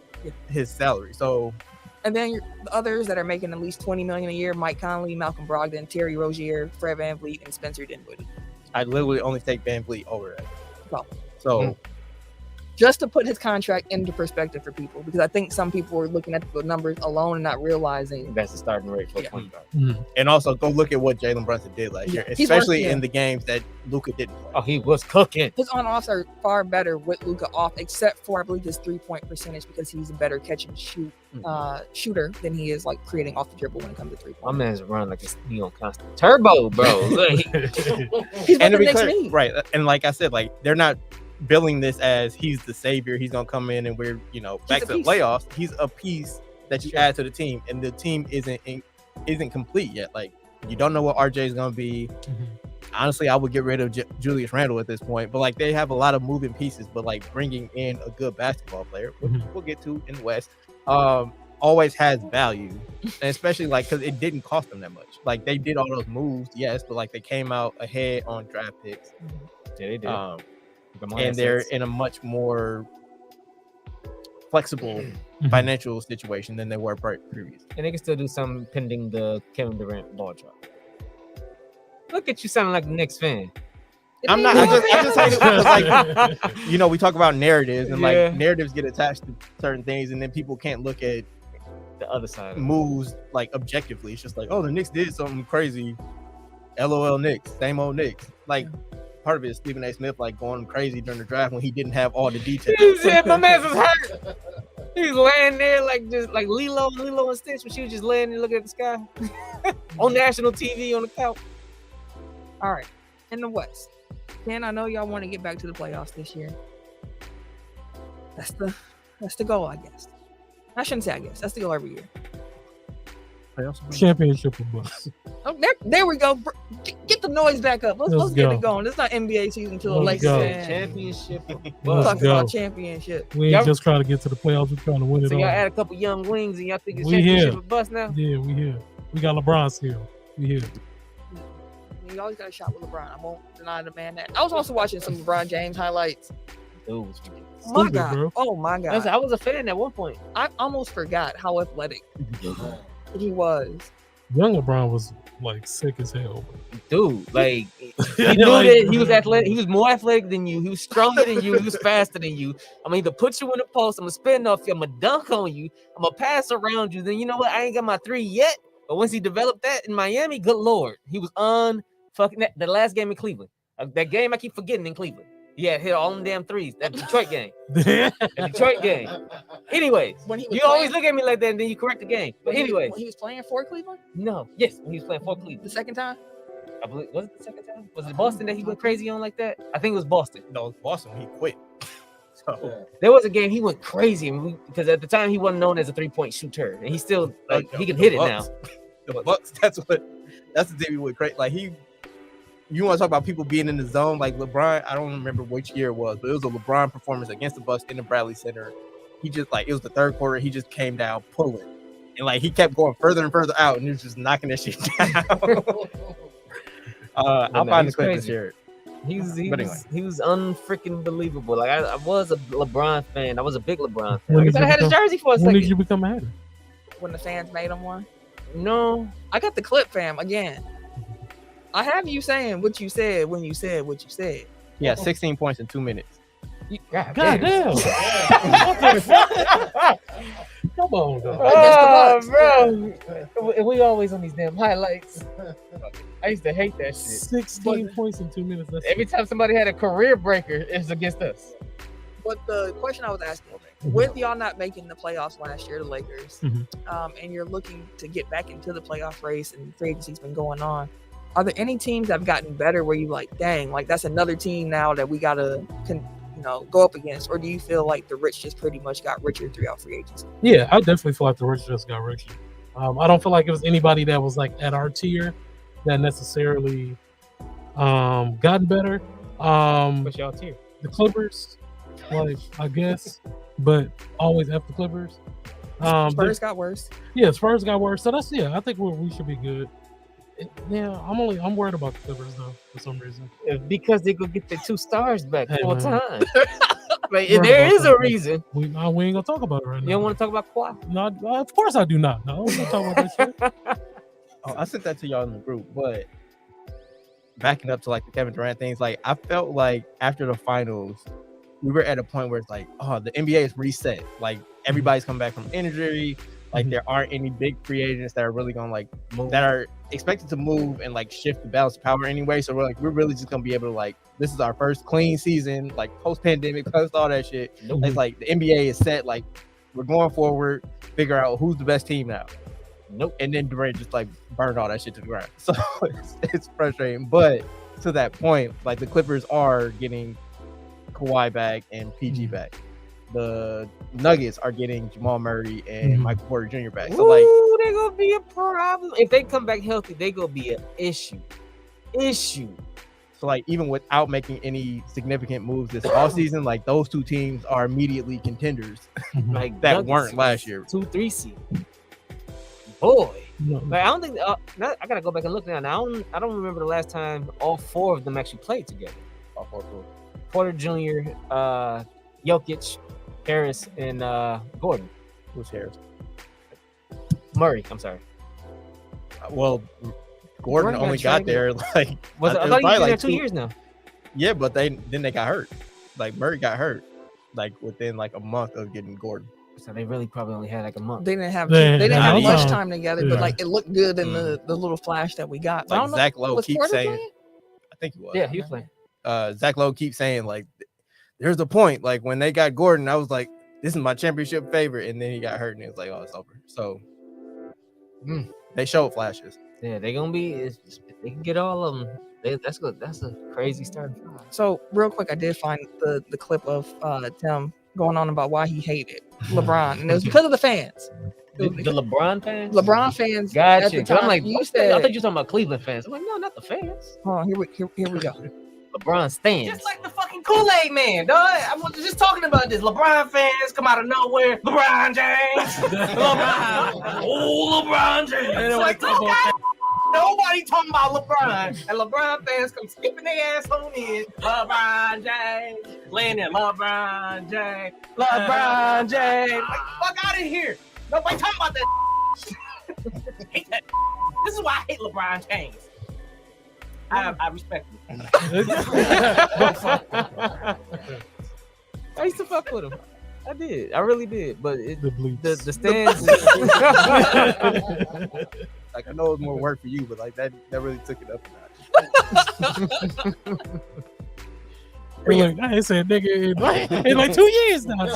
his salary. So And then the others that are making at least 20 million a year: Mike Conley, Malcolm Brogdon, Terry Rozier, Fred VanVleet, and Spencer Dinwiddie. I literally only take VanVleet over that. Well, So just to put his contract into perspective for people, because I think some people were looking at the numbers alone and not realizing. That's the starting rate for Yeah. 25. and also go look at what Jalen Brunson did last year, Yeah, he's especially worth- yeah. in the games that Luka didn't play. Oh, he was cooking. His on-offs are far better with Luka off, except for I believe his 3-point percentage, because he's a better catch and shoot shooter than he is like creating off the dribble when it comes to 3-point. My man's running like he on constant turbo, bro. Like, He's And what to the be Knicks clear, need. right? And like I said, like they're not billing this as he's the savior. He's gonna come in and we're back a to the piece. playoffs. He's a piece that you add to the team, and the team isn't complete yet. Like you don't know what RJ is gonna be. Honestly, I would get rid of Julius Randle at this point, but like they have a lot of moving pieces. But like bringing in a good basketball player, which we'll get to in the West, always has value, and especially like because it didn't cost them that much. Like they did all those moves, yes, but like they came out ahead on draft picks. yeah, they did. And they're in a much more flexible financial situation than they were previously. And they can still do something pending the Kevin Durant ball drop. Look at you sounding like a Knicks fan. I'm not. I just hate it because like we talk about narratives and Yeah. like narratives get attached to certain things, and then people can't look at The other side. moves like objectively. It's just like, oh, the Knicks did something crazy. LOL Knicks, same old Knicks. Like part of it is Stephen A. Smith like going crazy during the draft when he didn't have all the details. He said my man was hurt. He was laying there like just like Lilo and Stitch when she was just laying there looking at the sky on national TV on the couch. All right, in the West, Ken, I know y'all want to get back to the playoffs this year. That's the goal, I guess. I shouldn't say I guess. That's the goal every year. Championship or bust. Oh, there we go. Get the noise back up. Let's get go. it going. It's not NBA season until the Let's Lakers go. fan. Championship. Let's Talking go. about championship. We ain't Y'all- just trying to get to the playoffs. We're trying to win it So all. y'all add a couple young wings and y'all think it's We championship here. or bust now? Yeah, we here. We got LeBron still. We here. You always got a shot with LeBron. I won't deny the man that. I was also watching some LeBron James highlights. Dude, was ridiculous. My Stupid, God. bro. Oh my God. I was a fan at one point. I almost forgot how athletic he was. Young LeBron was like sick as hell. Dude, like he Yeah, knew like- that he was athletic. He was more athletic than you. He was stronger than you. He was faster than you. I'm either put you in the post. I'm gonna spin off you. I'm gonna dunk on you. I'm gonna pass around you. Then you know what? I ain't got my 3 yet. But once he developed that in Miami, good lord, he was unfucking the last game in Cleveland. That game I keep forgetting in Cleveland. He had hit all them damn threes. That Detroit game. That Detroit game. Anyways, When he was you always playing- look at me like that, and then you correct the game. But anyways, when he was playing for Cleveland no, yes, when he was playing for Cleveland. the second time. I believe was it the second time? Was it Boston that he went crazy on like that? I think it was Boston. No, it's Boston. He quit. So There was a game he went crazy because at the time he wasn't known as a 3-point shooter, and he still like he can hit it now. The Bucks. That's the thing we would create. Like you want to talk about people being in the zone like LeBron? I don't remember which year it was, but it was a LeBron performance against the Bucks in the Bradley Center. He just like it was the third quarter. He just came down pulling, and like he kept going further and further out, and he was just knocking that shit down. I'll find the he's clip and crazy. share it. He But was unfreaking believable. Like I was a LeBron fan. I was a big LeBron fan. When Like I did said, I you had his become- jersey for a When did second. you become a hater? When the fans made him one. No, I got the clip, fam. Again, I have you saying what you said when you said what you said. Yeah, 16 points in 2 minutes. God God damn. damn. What the fuck? Come on, dog. Against the bro. And we always on these damn highlights. I used to hate that shit. 16 points in 2 minutes. That's Every time somebody had a career breaker, it's against us. But the question I was asking, with y'all not making the playoffs last year, the Lakers, and you're looking to get back into the playoff race and free agency's been going on, are there any teams that have gotten better where you like, dang, like that's another team now that we gotta go up against? Or do you feel like the rich just pretty much got richer throughout free agency? Yeah, I definitely feel like the rich just got richer. I don't feel like it was anybody that was like at our tier that necessarily gotten better. What's y'all tier? The Clippers, like I guess, but always F the Clippers. Spurs got worse. Yeah, Spurs got worse. So that's I think we should be good. Yeah, I'm worried about the Clippers though for some reason. Because they go get their 2 stars back Hey, 4 man. times. Like, there is a reason. We ain't gonna talk about it right now. You don't want to talk about Kawhi? No, of course I do not. No, I'm not talking about that shit. Oh, I sent that to y'all in the group, but backing up to like the Kevin Durant things, like I felt like after the finals, we were at a point where it's like, oh, the NBA is reset. Like everybody's coming back from injury. Like there aren't any big free agents that are really gonna like move, that are expected to move and like shift the balance of power anyway. So we're really just gonna be able to like, this is our first clean season, like post pandemic, post all that shit. It's like the NBA is set, like we're going forward, figure out who's the best team now. And then Durant just like burned all that shit to the ground. So it's frustrating. But to that point, like the Clippers are getting Kawhi back and PG back. The Nuggets are getting Jamal Murray and Michael Porter Jr. back. So like, they're gonna be a problem. If they come back healthy, they're gonna be an issue. So like, even without making any significant moves this offseason, like those 2 teams are immediately contenders. Like that Nuggets weren't last year. 2-3 seed. Boy. No. Like, I don't think I gotta go back and look now. I don't remember the last time all 4 of them actually played together. All 4 Porter Jr., Jokic, Harris, and Gordon. Who's Harris? Murray. I'm sorry. Well, Gordon only got there like I thought he was probably been there like 2 years now. Yeah, but they got hurt. Like Murray got hurt like within like a month of getting Gordon. So they really probably only had like a month. They didn't have They much don't. time together, but like it looked good in the little flash that we got. So I Like don't know, Zach Lowe was keeps Porter saying, playing? I think he was. Yeah, he was playing. Zach Lowe keeps saying like, there's a point. Like when they got Gordon, I was like, this is my championship favorite, and then he got hurt, and it was like, oh, it's over. So they showed flashes. Yeah, they're gonna be. If they can get all of them, that's good. That's a crazy start. So real quick, I did find the clip of Tim going on about why he hated LeBron, and it was because of the fans. The LeBron fans. LeBron fans. Gotcha. At the time, I'm like, you I said, thought you were talking about Cleveland fans. I'm like, no, not the fans. oh, here we go. LeBron stands. Just like the fucking Kool-Aid man, dog. I was just talking about this. LeBron fans come out of nowhere. LeBron James. LeBron. Oh, LeBron James. It's like, nobody talking about LeBron. And LeBron fans come skipping their ass on in. LeBron James. Laying there. LeBron James. LeBron James. Like, fuck out of here. Nobody talking about that. Hate that. This is why I hate LeBron James. I respect him. I used to fuck with him. I did. I really did. But the stands. Like I know it's more work for you, but like that really took it up a notch. Like, I ain't said nigga in like 2 years now.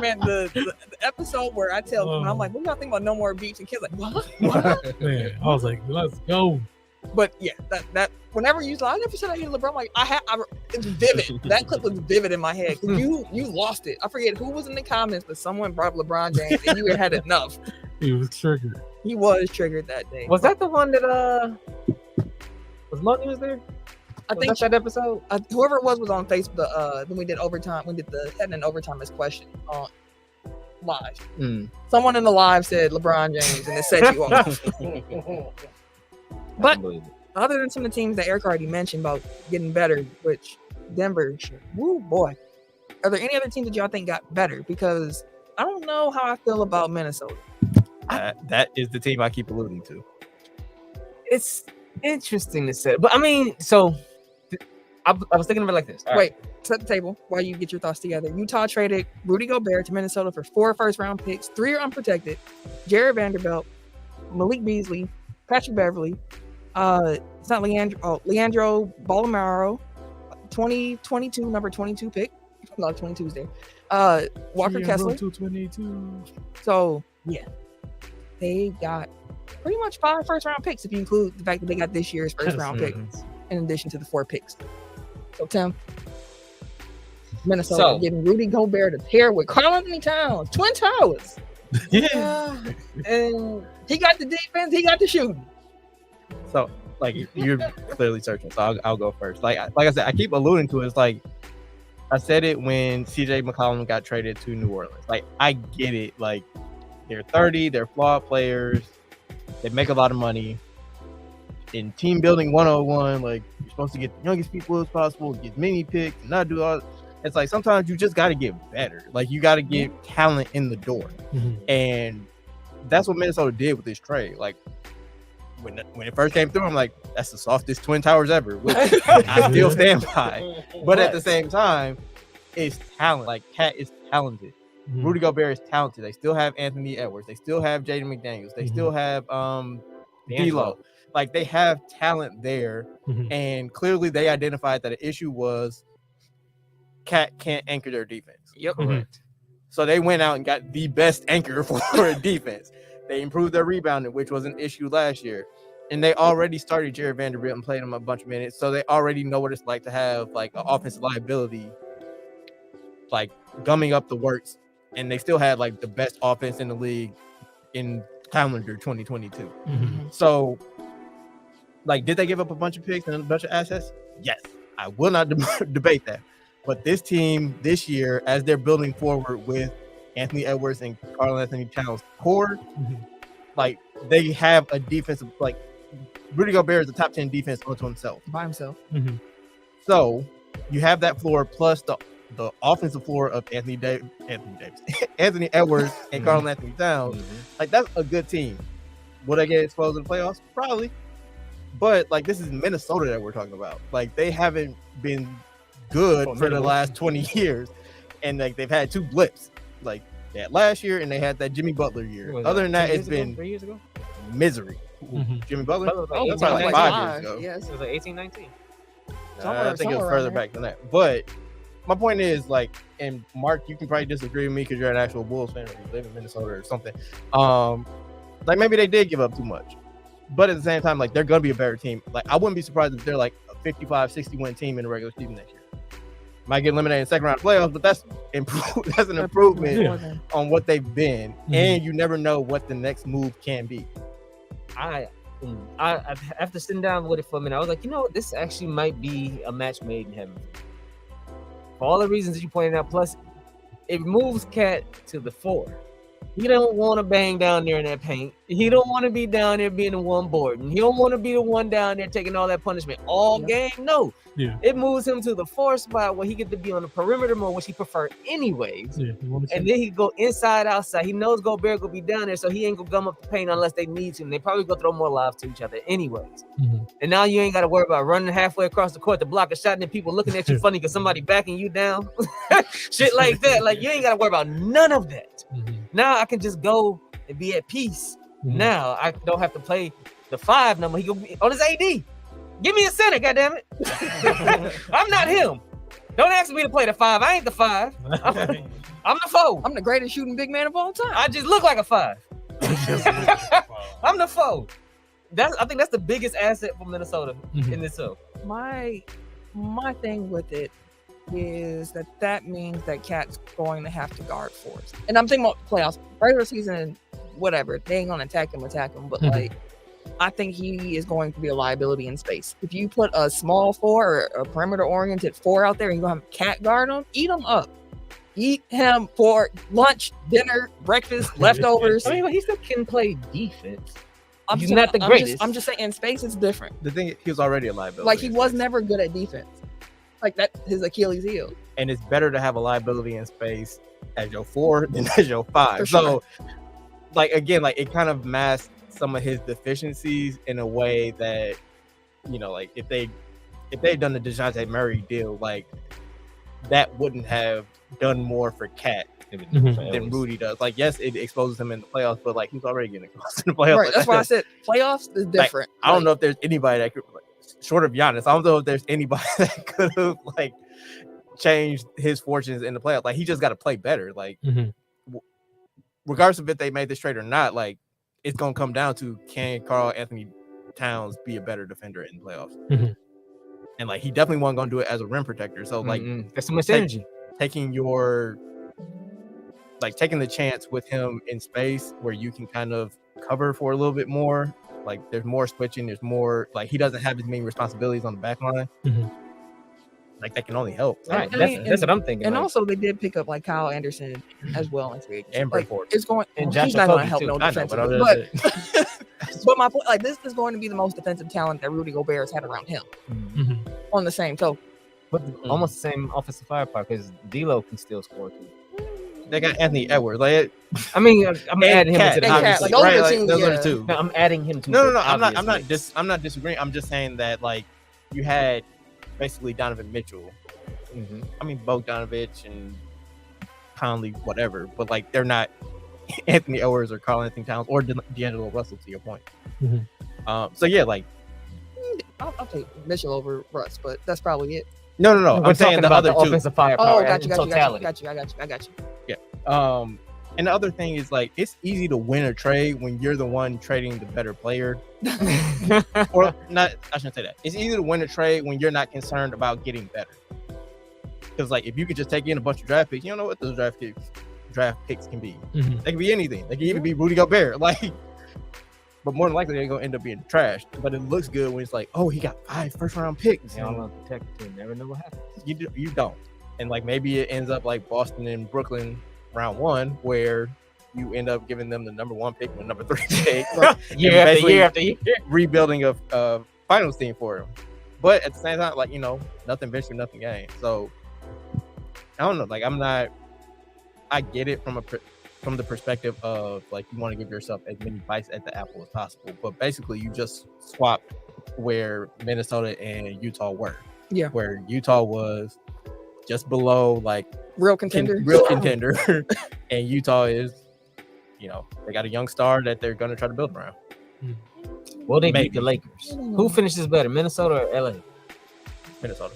Man, the episode where I tell when I'm like, what do y'all think about No More Beach? And kids like, what? Man, I was like, let's go. But yeah, that whenever you I never said I hated LeBron, like it's vivid. That clip was vivid in my head. You lost it. I forget who was in the comments, but someone brought up LeBron James and you had enough. He was triggered. He was triggered that day. Was that the one that was Money was there? I think that episode. Whoever it was on Facebook. Then we did overtime. We did the head and overtime as question on live. Someone in the live said LeBron James, and it set you off. But other than some of the teams that Eric already mentioned about getting better, which Denver, woo boy. Are there any other teams that y'all think got better? Because I don't know how I feel about Minnesota. That is the team I keep alluding to. It's interesting to say, but I mean, so I was thinking of it like this. All right. Wait, set the table while you get your thoughts together. Utah traded Rudy Gobert to Minnesota for 4 first-round picks. 3 are unprotected. Jared Vanderbilt, Malik Beasley, Patrick Beverly. It's not Leandro Bolmaro, 2022, number 22 pick. Not 22 is there. Walker Kessler. 222. So, yeah. They got pretty much 5 first-round picks if you include the fact that they got this year's first-round pick in addition to the 4 picks. So, Tim, Minnesota getting Rudy Gobert to pair with Karl-Anthony Towns. Twin Towers. Yeah. And he got the defense. He got the shooting. So, like, you're clearly searching. So I'll go first. Like I said, I keep alluding to it. It's like, I said it when CJ McCollum got traded to New Orleans. Like, I get it. Like, they're 30. They're flawed players. They make a lot of money. In team building 101, like, you're supposed to get the youngest people as possible, get many picks, and not do all. It's like sometimes you just got to get better. Like, you got to get talent in the door. And that's what Minnesota did with this trade. Like, when it first came through, I'm like, that's the softest Twin Towers ever, which I still stand by. But at the same time, it's talent. Like, Cat is talented. Rudy Gobert is talented. They still have Anthony Edwards. They still have Jaden McDaniels. They still have D'Lo. Like, they have talent there. And clearly they identified that an issue was Cat can't anchor their defense. Yep. Correct. So they went out and got the best anchor for a defense. They improved their rebounding, which was an issue last year. And they already started Jared Vanderbilt and played him a bunch of minutes. So they already know what it's like to have, like, an offensive liability, like, gumming up the works. And they still had, like, the best offense in the league in calendar 2022. So, like, did they give up a bunch of picks and a bunch of assets? Yes. I will not debate that. But this team this year, as they're building forward with Anthony Edwards and Karl-Anthony Towns core, like, they have a defensive, like, Rudy Gobert is the top 10 defense onto himself. By himself. So you have that floor plus the offensive floor of Anthony Edwards and Karl-Anthony Towns. Like, that's a good team. Will they get exposed in the playoffs? Probably. But, like, this is Minnesota that we're talking about. Like, they haven't been good for the last 20 years. And, like, they've had 2 blips. Like, they had last year and they had that Jimmy Butler year. Other than that, it's been 3 years ago? Misery. Jimmy Butler? Oh, That's probably like 5 years ago. Yes. It was like 18, 19. I think it was further back than that. But my point is, like, and Mark, you can probably disagree with me because you're an actual Bulls fan or you live in Minnesota or something. Like, maybe they did give up too much. But at the same time, like, they're going to be a better team. Like, I wouldn't be surprised if they're like a 55-60 win team in the regular season next year. Might get eliminated in second round playoffs, but that's an improvement on what they've been. And you never know what the next move can be. I after sitting down with it for a minute, I was like, you know what, this actually might be a match made in heaven. For all the reasons that you pointed out, plus it moves Cat to the 4. He don't want to bang down there in that paint. He don't want to be down there being the one boarding. He don't want to be the one down there taking all that punishment all game. No. Yeah. It moves him to the 4 spot where he get to be on the perimeter more, which he prefer anyways. Yeah. And then he go inside, outside. He knows Gobert gonna be down there, so he ain't gonna gum up the paint unless they need to. And they probably go throw more lobs to each other anyways. And now you ain't got to worry about running halfway across the court to block a shot and then people looking at you funny because somebody backing you down. Shit like that. Like, you ain't got to worry about none of that. Now I can just go and be at peace. Now I don't have to play the 5 number. He gonna be on his AD. Give me a center, goddammit. I'm not him. Don't ask me to play the 5. I ain't the 5. I'm the 4. I'm the greatest shooting big man of all time. I just look like a 5. I'm the 4. I think that's the biggest asset for Minnesota in this show. My thing with it is that means that Cat's going to have to guard force. And I'm thinking about playoffs, regular season, whatever. They ain't gonna attack him, but like, I think he is going to be a liability in space. If you put a small 4 or a perimeter-oriented 4 out there and you're going to have Cat guard him, eat him up. Eat him for lunch, dinner, breakfast, leftovers. I mean, he still can play defense. He's not not the greatest. I'm just saying, in space, it's different. The thing is, he was already a liability. Like, he was never good at defense. Like, that his Achilles heel. And it's better to have a liability in space as your 4 than as your 5. For So, sure. like, again, like, it kind of masks some of his deficiencies in a way that, you know, like, if they if they'd done the DeJounte Murray deal, like that wouldn't have done more for Cat than Rudy does. Like, yes, it exposes him in the playoffs, but like he's already getting exposed in the playoffs. Right. Like, That's why I said playoffs is different. I don't know if there's anybody that could, like, short of Giannis, I don't know if there's anybody that could have like changed his fortunes in the playoffs. Like, he just got to play better. Like, regardless of if they made this trade or not, like it's gonna come down to, can Karl Anthony Towns be a better defender in the playoffs? And like he definitely wasn't gonna do it as a rim protector. So like that's so much energy. Taking the chance with him in space where you can kind of cover for a little bit more. Like there's more switching, there's more, like he doesn't have as many responsibilities on the back line. Like that can only help. Right. That's what I'm thinking. And like, also they did pick up like Kyle Anderson as well in free agency. And like, Brentford. it's going, And he's Josh not going to Okogie help too. no I know, defensively. but But my point, like this is going to be the most defensive talent that Rudy Gobert has had around him on the same token. but almost the same offensive firepower because D'Lo can still score too. they got Anthony Edwards. Like, I mean, I'm adding him Cat, to the and Cat, obviously. like, those are right? the Like, two, those are yeah. the two. No, I'm adding him to No, the I'm not obvious mix. I'm not disagreeing. I'm just saying that like you had basically Donovan Mitchell. I mean Bogdanovich and Conley, whatever, but like they're not Anthony Edwards or Karl Anthony Towns or D'Angelo Russell, to your point. So yeah, like I'll take Mitchell over Russ, but that's probably it. no. We're I'm saying talking the about other the two. offensive firepower. Oh, got you. Totality. I got you. And the other thing is like it's easy to win a trade when you're the one trading the better player. Or not, I shouldn't say that. It's easy to win a trade when you're not concerned about getting better. Because like if you could just take in a bunch of draft picks, you don't know what those draft picks can be. They can be anything. They can even be Rudy Gobert. Like, but more than likely they're gonna end up being trash. But it looks good when it's like, oh, he got 5 first-round picks. They all unprotected too. Never know what happens. You don't. And like maybe it ends up like Boston and Brooklyn round 1, where you end up giving them the number 1 pick with number 3 pick. year after year. Rebuilding a finals team for him. But at the same time, like, you know, nothing venture, nothing gain. So I don't know. Like I get it from the perspective of like you want to give yourself as many bites at the apple as possible. But basically you just swap where Minnesota and Utah were. Yeah. Where Utah was just below like Real contender. And Utah is, you know, they got a young star that they're gonna try to build around. Well, they Maybe. beat the Lakers. Who finishes better, Minnesota or LA? Minnesota.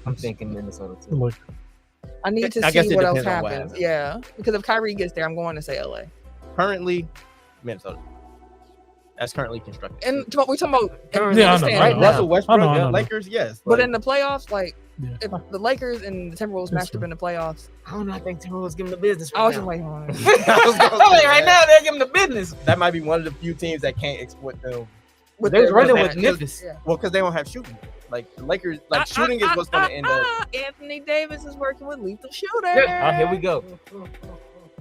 I'm thinking Minnesota too. I need to I guess see it what else depends on what happens. happens. Yeah, because if Kyrie gets there, I'm going to say LA. Currently, Minnesota. That's currently constructed. And we talking about Yeah, I know, understand, I know. Russell Westbrook, I know. Lakers, yes. but in the playoffs, like Yeah. if the Lakers and the Timberwolves matched up in the playoffs, I don't know. I think Timberwolves give him the business. I was Right just like, oh. now. Like, right now they're giving the business. that might be one of the few teams that can't exploit them. with They're their running advantage. with Memphis. Yeah. Well, because they don't have shooting. Like the Lakers, like shooting is what's going to end up. Anthony Davis is working with lethal shooter. Oh, here we go.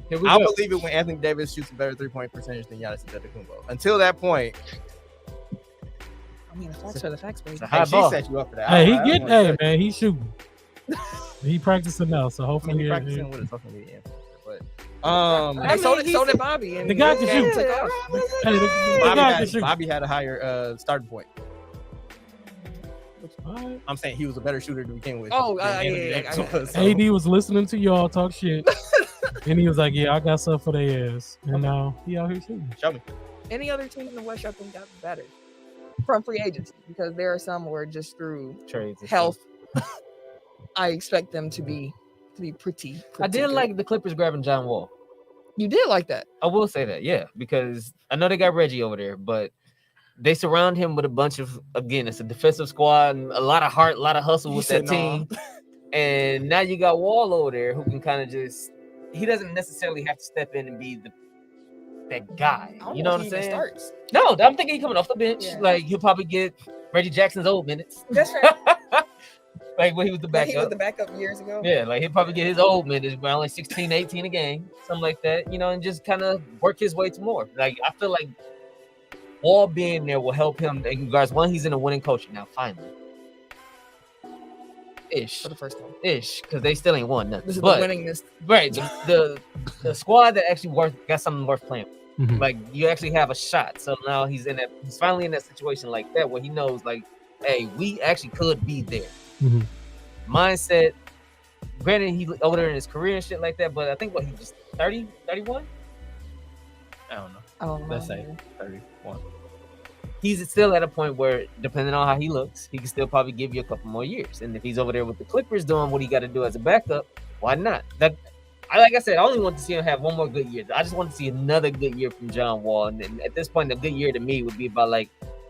Here we I'll go. believe it when Anthony Davis shoots a better 3-point percentage than Giannis Antetokounmpo. Until that point, I mean, the facts are the facts, baby. It's a hey, high she ball. set you up for that. Hey, he I don't getting, wanna say- hey man, he's shooting. He practicing now, so I mean, hopefully he practicing with a social media influencer, but Hey, so did Bobby. And The guy can and shoot. took off. Hey, the guy can shoot. Bobby had a higher starting point. Alright. I'm saying he was a better shooter to begin with. Oh, than Anthony yeah, Davis yeah. was, so- AD was listening to y'all talk shit, and he was like, "Yeah, I got something for their ass," and now he out here shooting. Show me. Any other team in the West, I think got better from free agency because there are some where just through Trades and health, I expect them to be pretty. I did good. like the Clippers grabbing John Wall. You did like that. I will say that, yeah, because I know they got Reggie over there, but they surround him with a bunch of, again, it's a defensive squad and a lot of heart, a lot of hustle with that team. And now you got Wall over there who can kind of just, he doesn't necessarily have to step in and be that guy. I don't You know know what if I'm he even saying? starts. No, I'm thinking he coming off the bench. Yeah. Like he'll probably get Reggie Jackson's old minutes. That's right. Like when he was the He was backup. the backup years ago. Yeah, like he'll probably get his old minutes around like 16, 18 a game, something like that, you know, and just kind of work his way to more. Like I feel like Wall being there will help him in regards. One, he's in a winning culture now, finally. Ish. For the first time. Ish, because they still ain't won nothing. This is But the winningest. right, the squad that actually got something worth playing. Mhm. Like you actually have a shot. So now he's finally in that situation like that where he knows like hey, we actually could be there. Mhm. Mindset. Granted, he's over there in his career and shit like that, but I think he just 30, 31? I don't know. I don't know. Let's say 31. He's still at a point where, depending on how he looks, he can still probably give you a couple more years. And if he's over there with the Clippers doing what he got to do as a backup, why not? Like I said, I only want to see him have one more good year. I just want to see another good year from John Wall. And at this point, a good year to me would be about like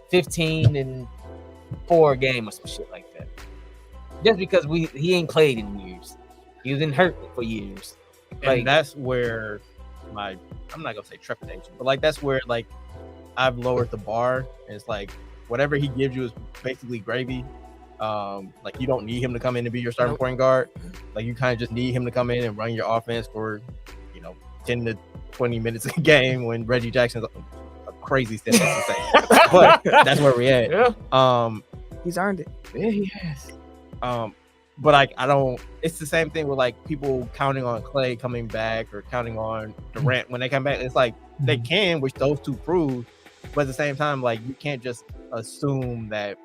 15 and 4 a game or some shit like that. Just because he ain't played in years. He was in hurt for years. And that's where I'm not gonna say trepidation, but like that's where like I've lowered the bar. And it's like whatever he gives you is basically gravy. Like you don't need him to come in and be your starting point guard. Like you kind of just need him to come in and run your offense for 10 to 20 minutes a game when Reggie Jackson's a crazy step to say. But that's where we at. Yeah. He's earned it. Yeah, he has. But like I don't. It's the same thing with like people counting on Clay coming back or counting on Durant when they come back. It's like they can, which those two prove. But at the same time, like you can't just assume that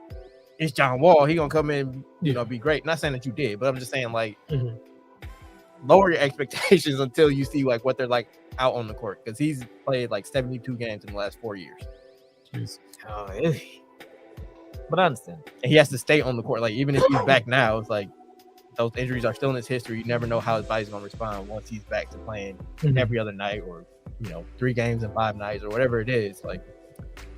it's John Wall. He gonna come in, be great. Not saying that you did, but I'm just saying like lower your expectations until you see like what they're like out on the court, because he's played like 72 games in the last 4 years. Jeez. But I understand. And he has to stay on the court. Like even if he's back now, it's like those injuries are still in his history. You never know how his body's gonna respond once he's back to playing every other night, or 3 games in 5 nights, or whatever it is. Like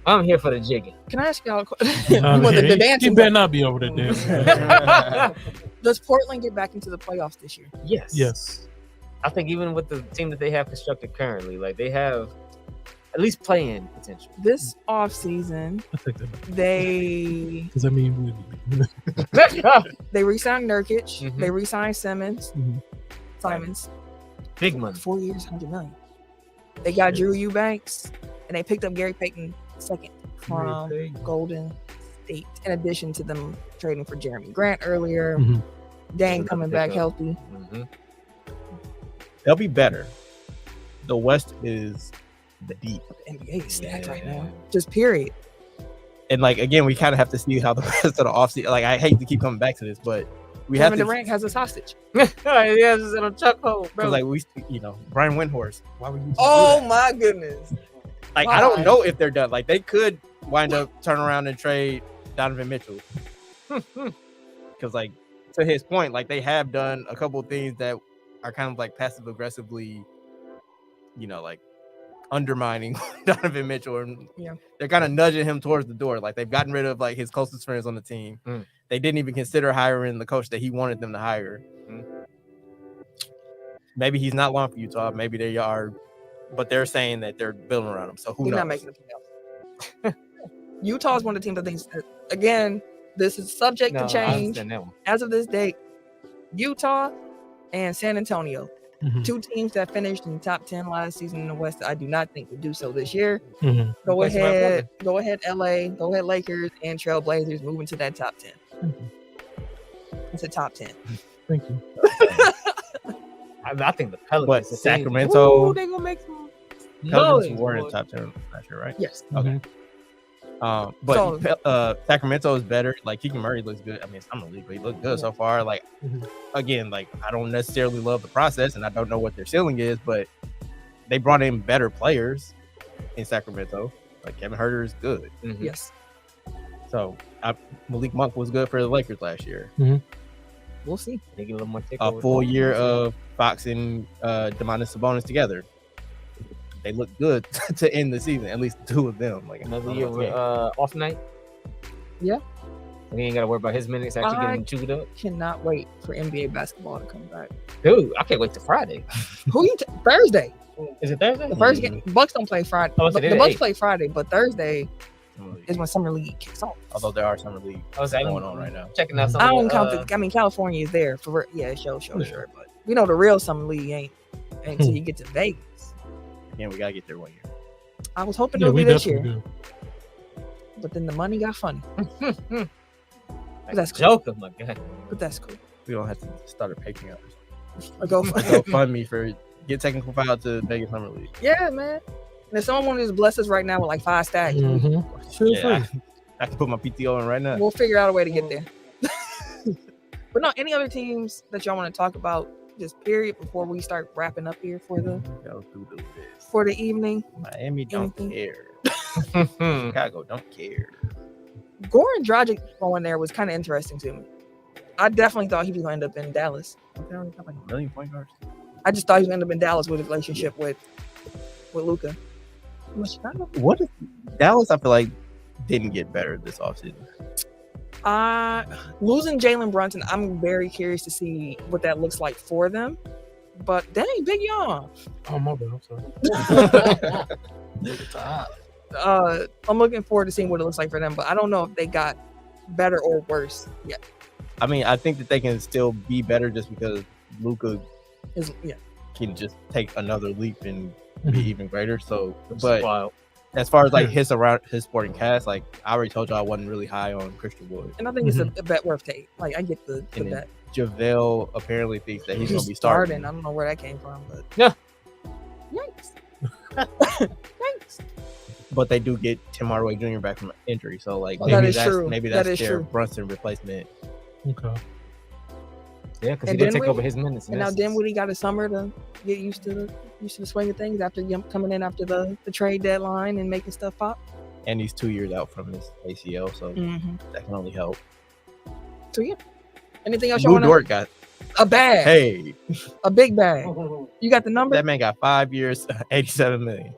I'm here for the jigging. Can I ask y'all a question? The He dancing. better not be over there dancing. Does Portland get back into the playoffs this year? Yes. Yes. I think even with the team that they have constructed currently, like they have at least playing potential. This offseason, I think that they they re-signed Nurkic. They re-signed Simons. Simons. Big money. 4 years, $100 million. They got Drew Eubanks, and they picked up Gary Payton second from Golden State, in addition to them trading for Jeremy Grant earlier. Dang coming back healthy. they'll be better. The West is deep. The NBA is stacked right now. Just period. And like again, we kind of have to see how the rest of the offseason. Like I hate to keep coming back to this, but we Kevin have to. Durant has us hostage. Yeah, just in a chokehold, bro. Like we, Brian Windhorst. Why would you? Oh my goodness. Like I don't know if they're done. Like they could wind up turning around and trade Donovan Mitchell. Because like to his point, like they have done a couple of things that are kind of like passive aggressively, like undermining Donovan Mitchell, and they're kind of nudging him towards the door. Like they've gotten rid of like his closest friends on the team. They didn't even consider hiring the coach that he wanted them to hire. Maybe he's not long for Utah. Maybe they are, but they're saying that they're building around him. So who knows? Not making the playoffs. Utah is one of the teams that thinks that, again, this is subject to change. As of this date, Utah and San Antonio, 2 teams that finished in the top 10 last season in the West. I do not think will do so this year. Go ahead, LA, go ahead, Lakers and Trailblazers moving to that top 10. It's a top 10. Thank you. I think the Pelicans, but Sacramento, they gonna make some Pelicans were in the top 10 last year, right? Yes. Okay. But Sacramento is better. Like Keegan Murray looks good. I mean, it's summer league, but he looked good so far. Like again, like I don't necessarily love the process, and I don't know what their ceiling is, but they brought in better players in Sacramento. Like Kevin Huerter is good. Yes. So Malik Monk was good for the Lakers last year. We'll see. They get a little more A full year of Fox and Domantas Sabonis together. They look good to end the season. At least 2 of them. Like another year with off night. Yeah. And he ain't got to worry about his minutes actually getting chewed up. Cannot wait for NBA basketball to come back. Dude, I can't wait till Friday. Who you? Thursday. Is it Thursday? The first game. Bucks don't play Friday. The Bucks play Friday, but Thursday is when summer league kicks off. Although there are summer league going on right now. Checking out some. I don't count. I mean, California is there for sure. But we know the real summer league ain't until you get to Vegas. Again, we gotta get there one year. I was hoping it would be this year, do. but then the money got funny. That's cool. Joke, my God. But that's cool. We don't have to start a Patreon. Go fund me for get technical foul to Vegas Summer League. Yeah, man. And if someone wanted to bless us right now with like 5 stacks, I can put my PTO in right now. We'll figure out a way to get there. But no, any other teams that y'all want to talk about, just period, before we start wrapping up here for the evening? Miami don't Anything? care. Chicago don't care. Goran Dragic going there was kind of interesting to me. I definitely thought he was going to end up in Dallas. They already got like a million point guards. I just thought he was going to end up in Dallas with a relationship with Luka. What if Dallas? I feel like didn't get better this offseason. Losing Jalen Brunson, I'm very curious to see what that looks like for them. But dang, Big Yon. Oh, my bad. I'm sorry. I'm looking forward to seeing what it looks like for them, but I don't know if they got better or worse yet. I mean, I think that they can still be better just because Luka Yeah. can just take another leap and be even greater. So, It's but wild. as far as like his sporting cast, like I already told you, I wasn't really high on Christian Wood. And I think it's a bet worth taking. Like, I get the And then bet. JaVale apparently thinks that he's going to be starting. I don't know where that came from, but Yeah. Yikes. Yikes. But they do get Tim Hardaway Jr. back from injury, so like That maybe is true. maybe That that's is their true. Brunson replacement. Okay. Yeah, because he And did take Dinwiddie? over his minutes. And now Dinwiddie got a summer to get used to the swing of things after coming in after the trade deadline and making stuff pop. And he's 2 years out from his ACL, so that can only help. So yeah. Anything else you Lou want Dort got a bag? hey, A big bag. You got the number? that man got 5 years, 87 million.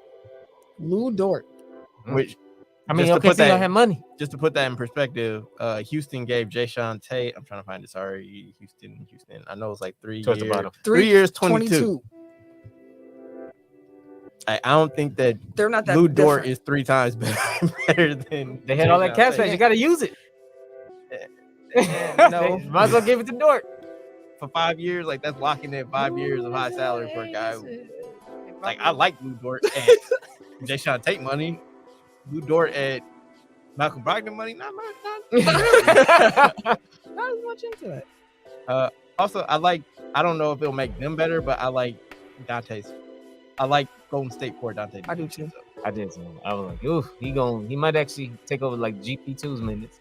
Lou Dort. Which I mean, just to okay, put so that- y'all have money. just to put that in perspective, Houston gave Jayshawn Tate. I'm trying to find it. Sorry, Houston. I know it's like 3 Towards the years. bottom. 3 years, 22. I don't think that They're not that Lou Dort different. is 3 times better than They had all that Jayshawn cap Tate. space. You got to use it. No. Might as well give it to Dort. For 5 years, like that's locking in 5 years of high salary for a guy. Like I like Lou Dort and Jayshawn Tate money. Lou Dort at Malcolm Brogdon money, not much. Not as much into it. Also, I don't know if it'll make them better, but I like Dante's. I like Golden State for Dante. I do too. I did. So I was like, ooh, he might actually take over like GP2's minutes.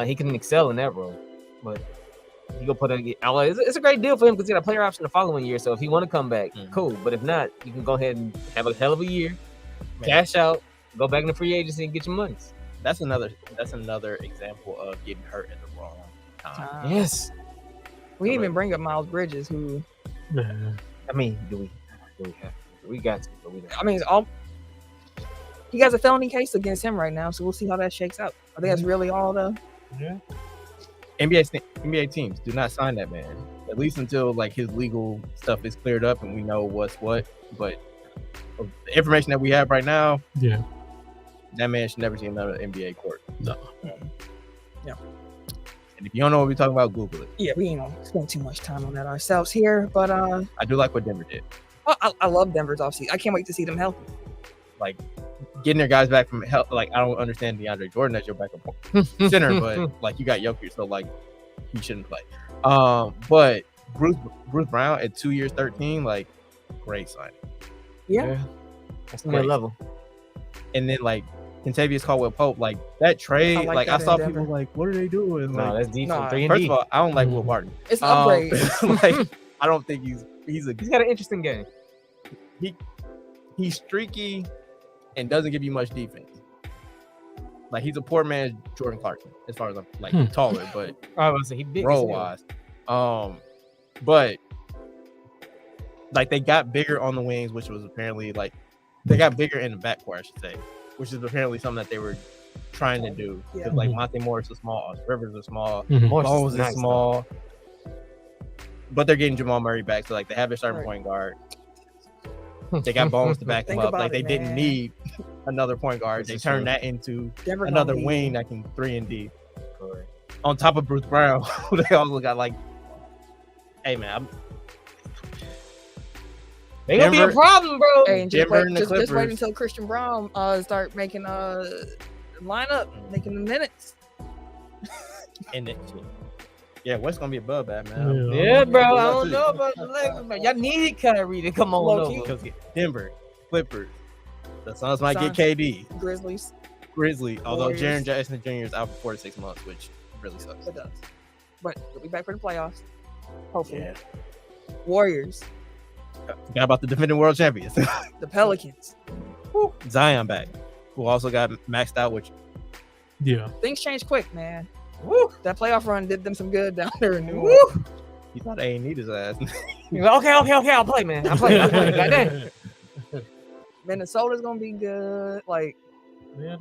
He can excel in that role, but he go put it. It's a great deal for him because he got a player option the following year. So if he want to come back, cool. But if not, you can go ahead and have a hell of a year, cash out, go back into free agency and get your monies. That's another example of getting hurt at the wrong time. Yes. We didn't even bring up Miles Bridges, who Yeah. I mean, do we have to? We got to, but we don't. I mean, he has a felony case against him right now, so we'll see how that shakes out. I think that's really all the. Yeah. NBA teams do not sign that man, at least until like his legal stuff is cleared up and we know what's what. But the information that we have right now, Yeah. that man should never see another NBA court. No. Yeah. And if you don't know what we're talking about, Google it. Yeah, we ain't gonna spend too much time on that ourselves here, but I do like what Denver did. I love Denver's offseason. I can't wait to see them healthy. Like getting their guys back from health. Like I don't understand DeAndre Jordan as your backup center, but like you got Jokic, so like he shouldn't play. But Bruce Brown at 2 years, 13, like great signing. Yeah. That's another level. And then like Kentavious Caldwell-Pope, like that trade, I like like I that saw in Denver. people like, what are they doing? No, Like, that's deep Nah. from 3 and first D. of all, I don't like Will Barton. It's an upgrade. Like I don't think he's a He's got an interesting game. he's streaky and doesn't give you much defense. Like he's a poor man's Jordan Clarkson as far as I'm like taller, but I was say he big. role wise. But like they got bigger on the wings, which was apparently like they got bigger in the backcourt, I should say, which is apparently something that they were trying to do. Yeah. Because like Monte Morris is small, Austin Rivers is small, Mhm. Bones is nice, small. But they're getting Jamal Murray back, so like they have their starting Right. point guard. They got Bones to back them Think up. about Like they it, didn't man. need another point guard. This They is turned true. that into Denver another gonna be- wing that can 3 and D. Correct. On top of Bruce Brown, they also got like, hey man, They gonna be a Denver- problem, bro. Hey, and just Denver wait, and the just wait Clippers. until Christian Brown start making lineup, making the minutes. and it, yeah, West's gonna be above that, man. Yeah, bro. I Good luck don't to know you. about the Lakers, man. Y'all need Kyrie to come on Low-key. over. Because Denver, Clippers, the Suns might Suns. get KD. Grizzlies. Grizzly, although Warriors. Jaren Jackson Jr. is out for 4 to 6 months, which really sucks. It does. But he'll be back for the playoffs. Hopefully. Yeah. Warriors, Forgot about the defending world champions. the Pelicans. Zion back, who also got maxed out, which Yeah. Things change quick, man. Woo! That playoff run did them some good down there in New Woo! Orleans. he thought they ain't need his ass. You're like, okay, I'll play, man. I'll play. Goddamn. Minnesota's gonna be good. Like, Yeah,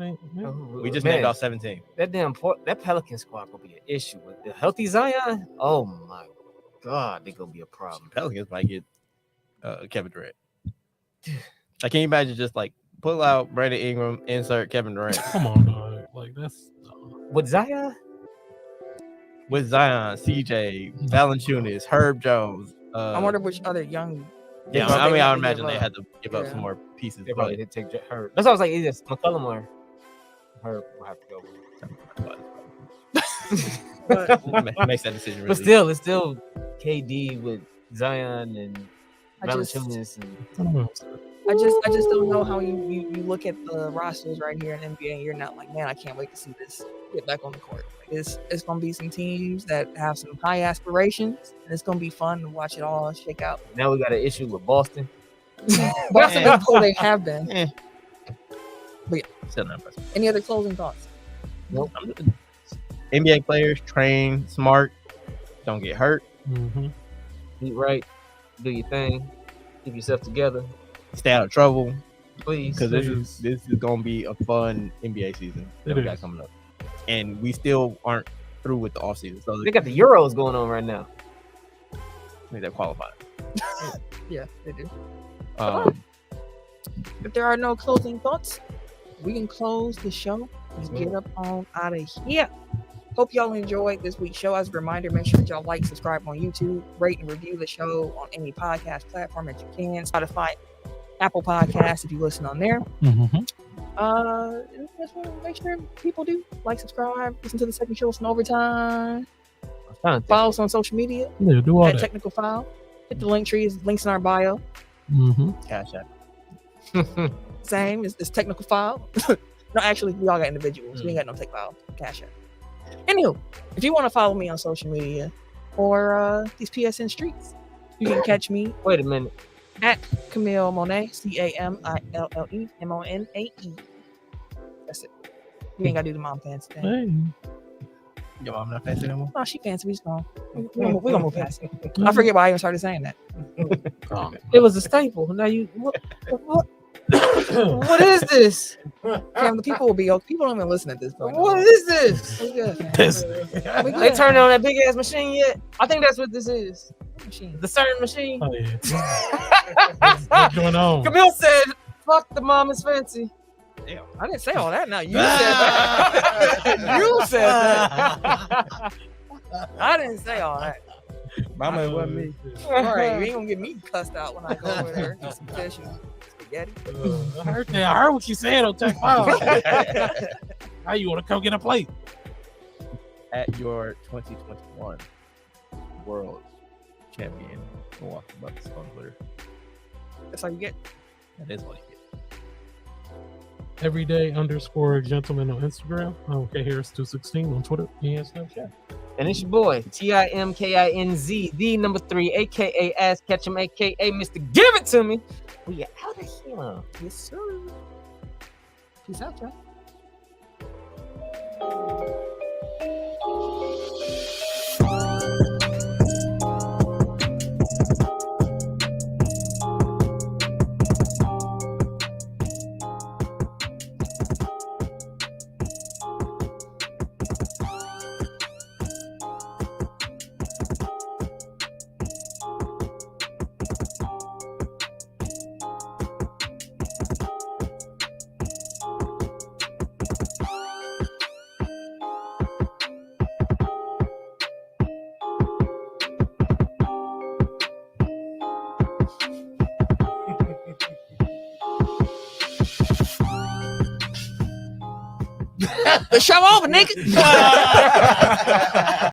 We just Man, named off 17. that Pelican squad gonna be an issue with the healthy Zion. Oh my God, they gonna be a problem. Pelicans might get Kevin Durant. I can't imagine just like pull out Brandon Ingram, insert Kevin Durant come on, dog. Like that's With Zion, with Zion, CJ, Valanciunas, Herb Jones. I wonder which other young. Yeah, they I mean, I have would to imagine give they up. had to give up Yeah. some more pieces. they But probably did take her. That's why I was like, either McCollum or her will have to go. But makes that decision. But Really. still, it's still KD with Zion and I just- Valanciunas and I just don't know how you look at the rosters right here in NBA and you're not like, man, I can't wait to see this get back on the court. Like, it's gonna be some teams that have some high aspirations, and it's gonna be fun to watch it all shake out. now we got an issue with Boston. Boston is who they have been. Still not impressive. Any other closing thoughts? NBA players train smart, don't get hurt, Eat right, do your thing, keep yourself together, stay out of trouble, please. because this is gonna be a fun NBA season that It we got is. coming up, and we still aren't through with the offseason, so They got the Euros going on right now. they're qualified. Yeah, they do. If there are no closing thoughts, we can close the show and get up on out of here. Hope y'all enjoyed this week's show. As a reminder, make sure that y'all like, subscribe on YouTube, rate and review the show on any podcast platform that you can. Spotify, Apple Podcasts if you listen on there. Just want to make sure people do like, subscribe, listen to the second show some overtime. Follow us on social media Yeah, do all at that. Technical File. Hit the link trees, links in our bio. Cash out. Same, it's Technical File. No, actually, we all got individuals. We ain't got no Tech File. Cash out. Anywho, if you want to follow me on social media or these PSN streets, you can catch me Wait a minute. at Camille Monet, CamilleMonae. That's it. You ain't got to do the mom fancy thing. Hey. Your mom not fancy no more? No, she fancy. We just gonna move past it. I forget why I even started saying that. It was a staple. Now you what? What is this? Fam, the people will be okay. People don't even listen at this point. What is this? We good, fam. Piss. We They good. turned on that big ass machine yet? I think that's what this is. Machine. The CERN machine. Oh yeah. What's going on? Camille said, "Fuck the mom is fancy." Damn, I didn't say all that. Now you said that. You said that. I didn't say all that. Mama, it wasn't me. All right, you ain't gonna get me cussed out when I go over there. Get some fish and spaghetti. I heard that. I heard what you said on Tech File. Now you want to come get a plate? At your 2021 World Champion Milwaukee Bucks on Twitter. That's all you get. That is what you get. Everyday_gentleman on Instagram. Okay, here's 216 on Twitter and Snapchat. And it's your boy, TIMKINZ, the number 3, aka Ass Ketchum, aka Mr. Give It To Me. We are out of here. Yes, sir. Peace out, y'all. The show over, nigga.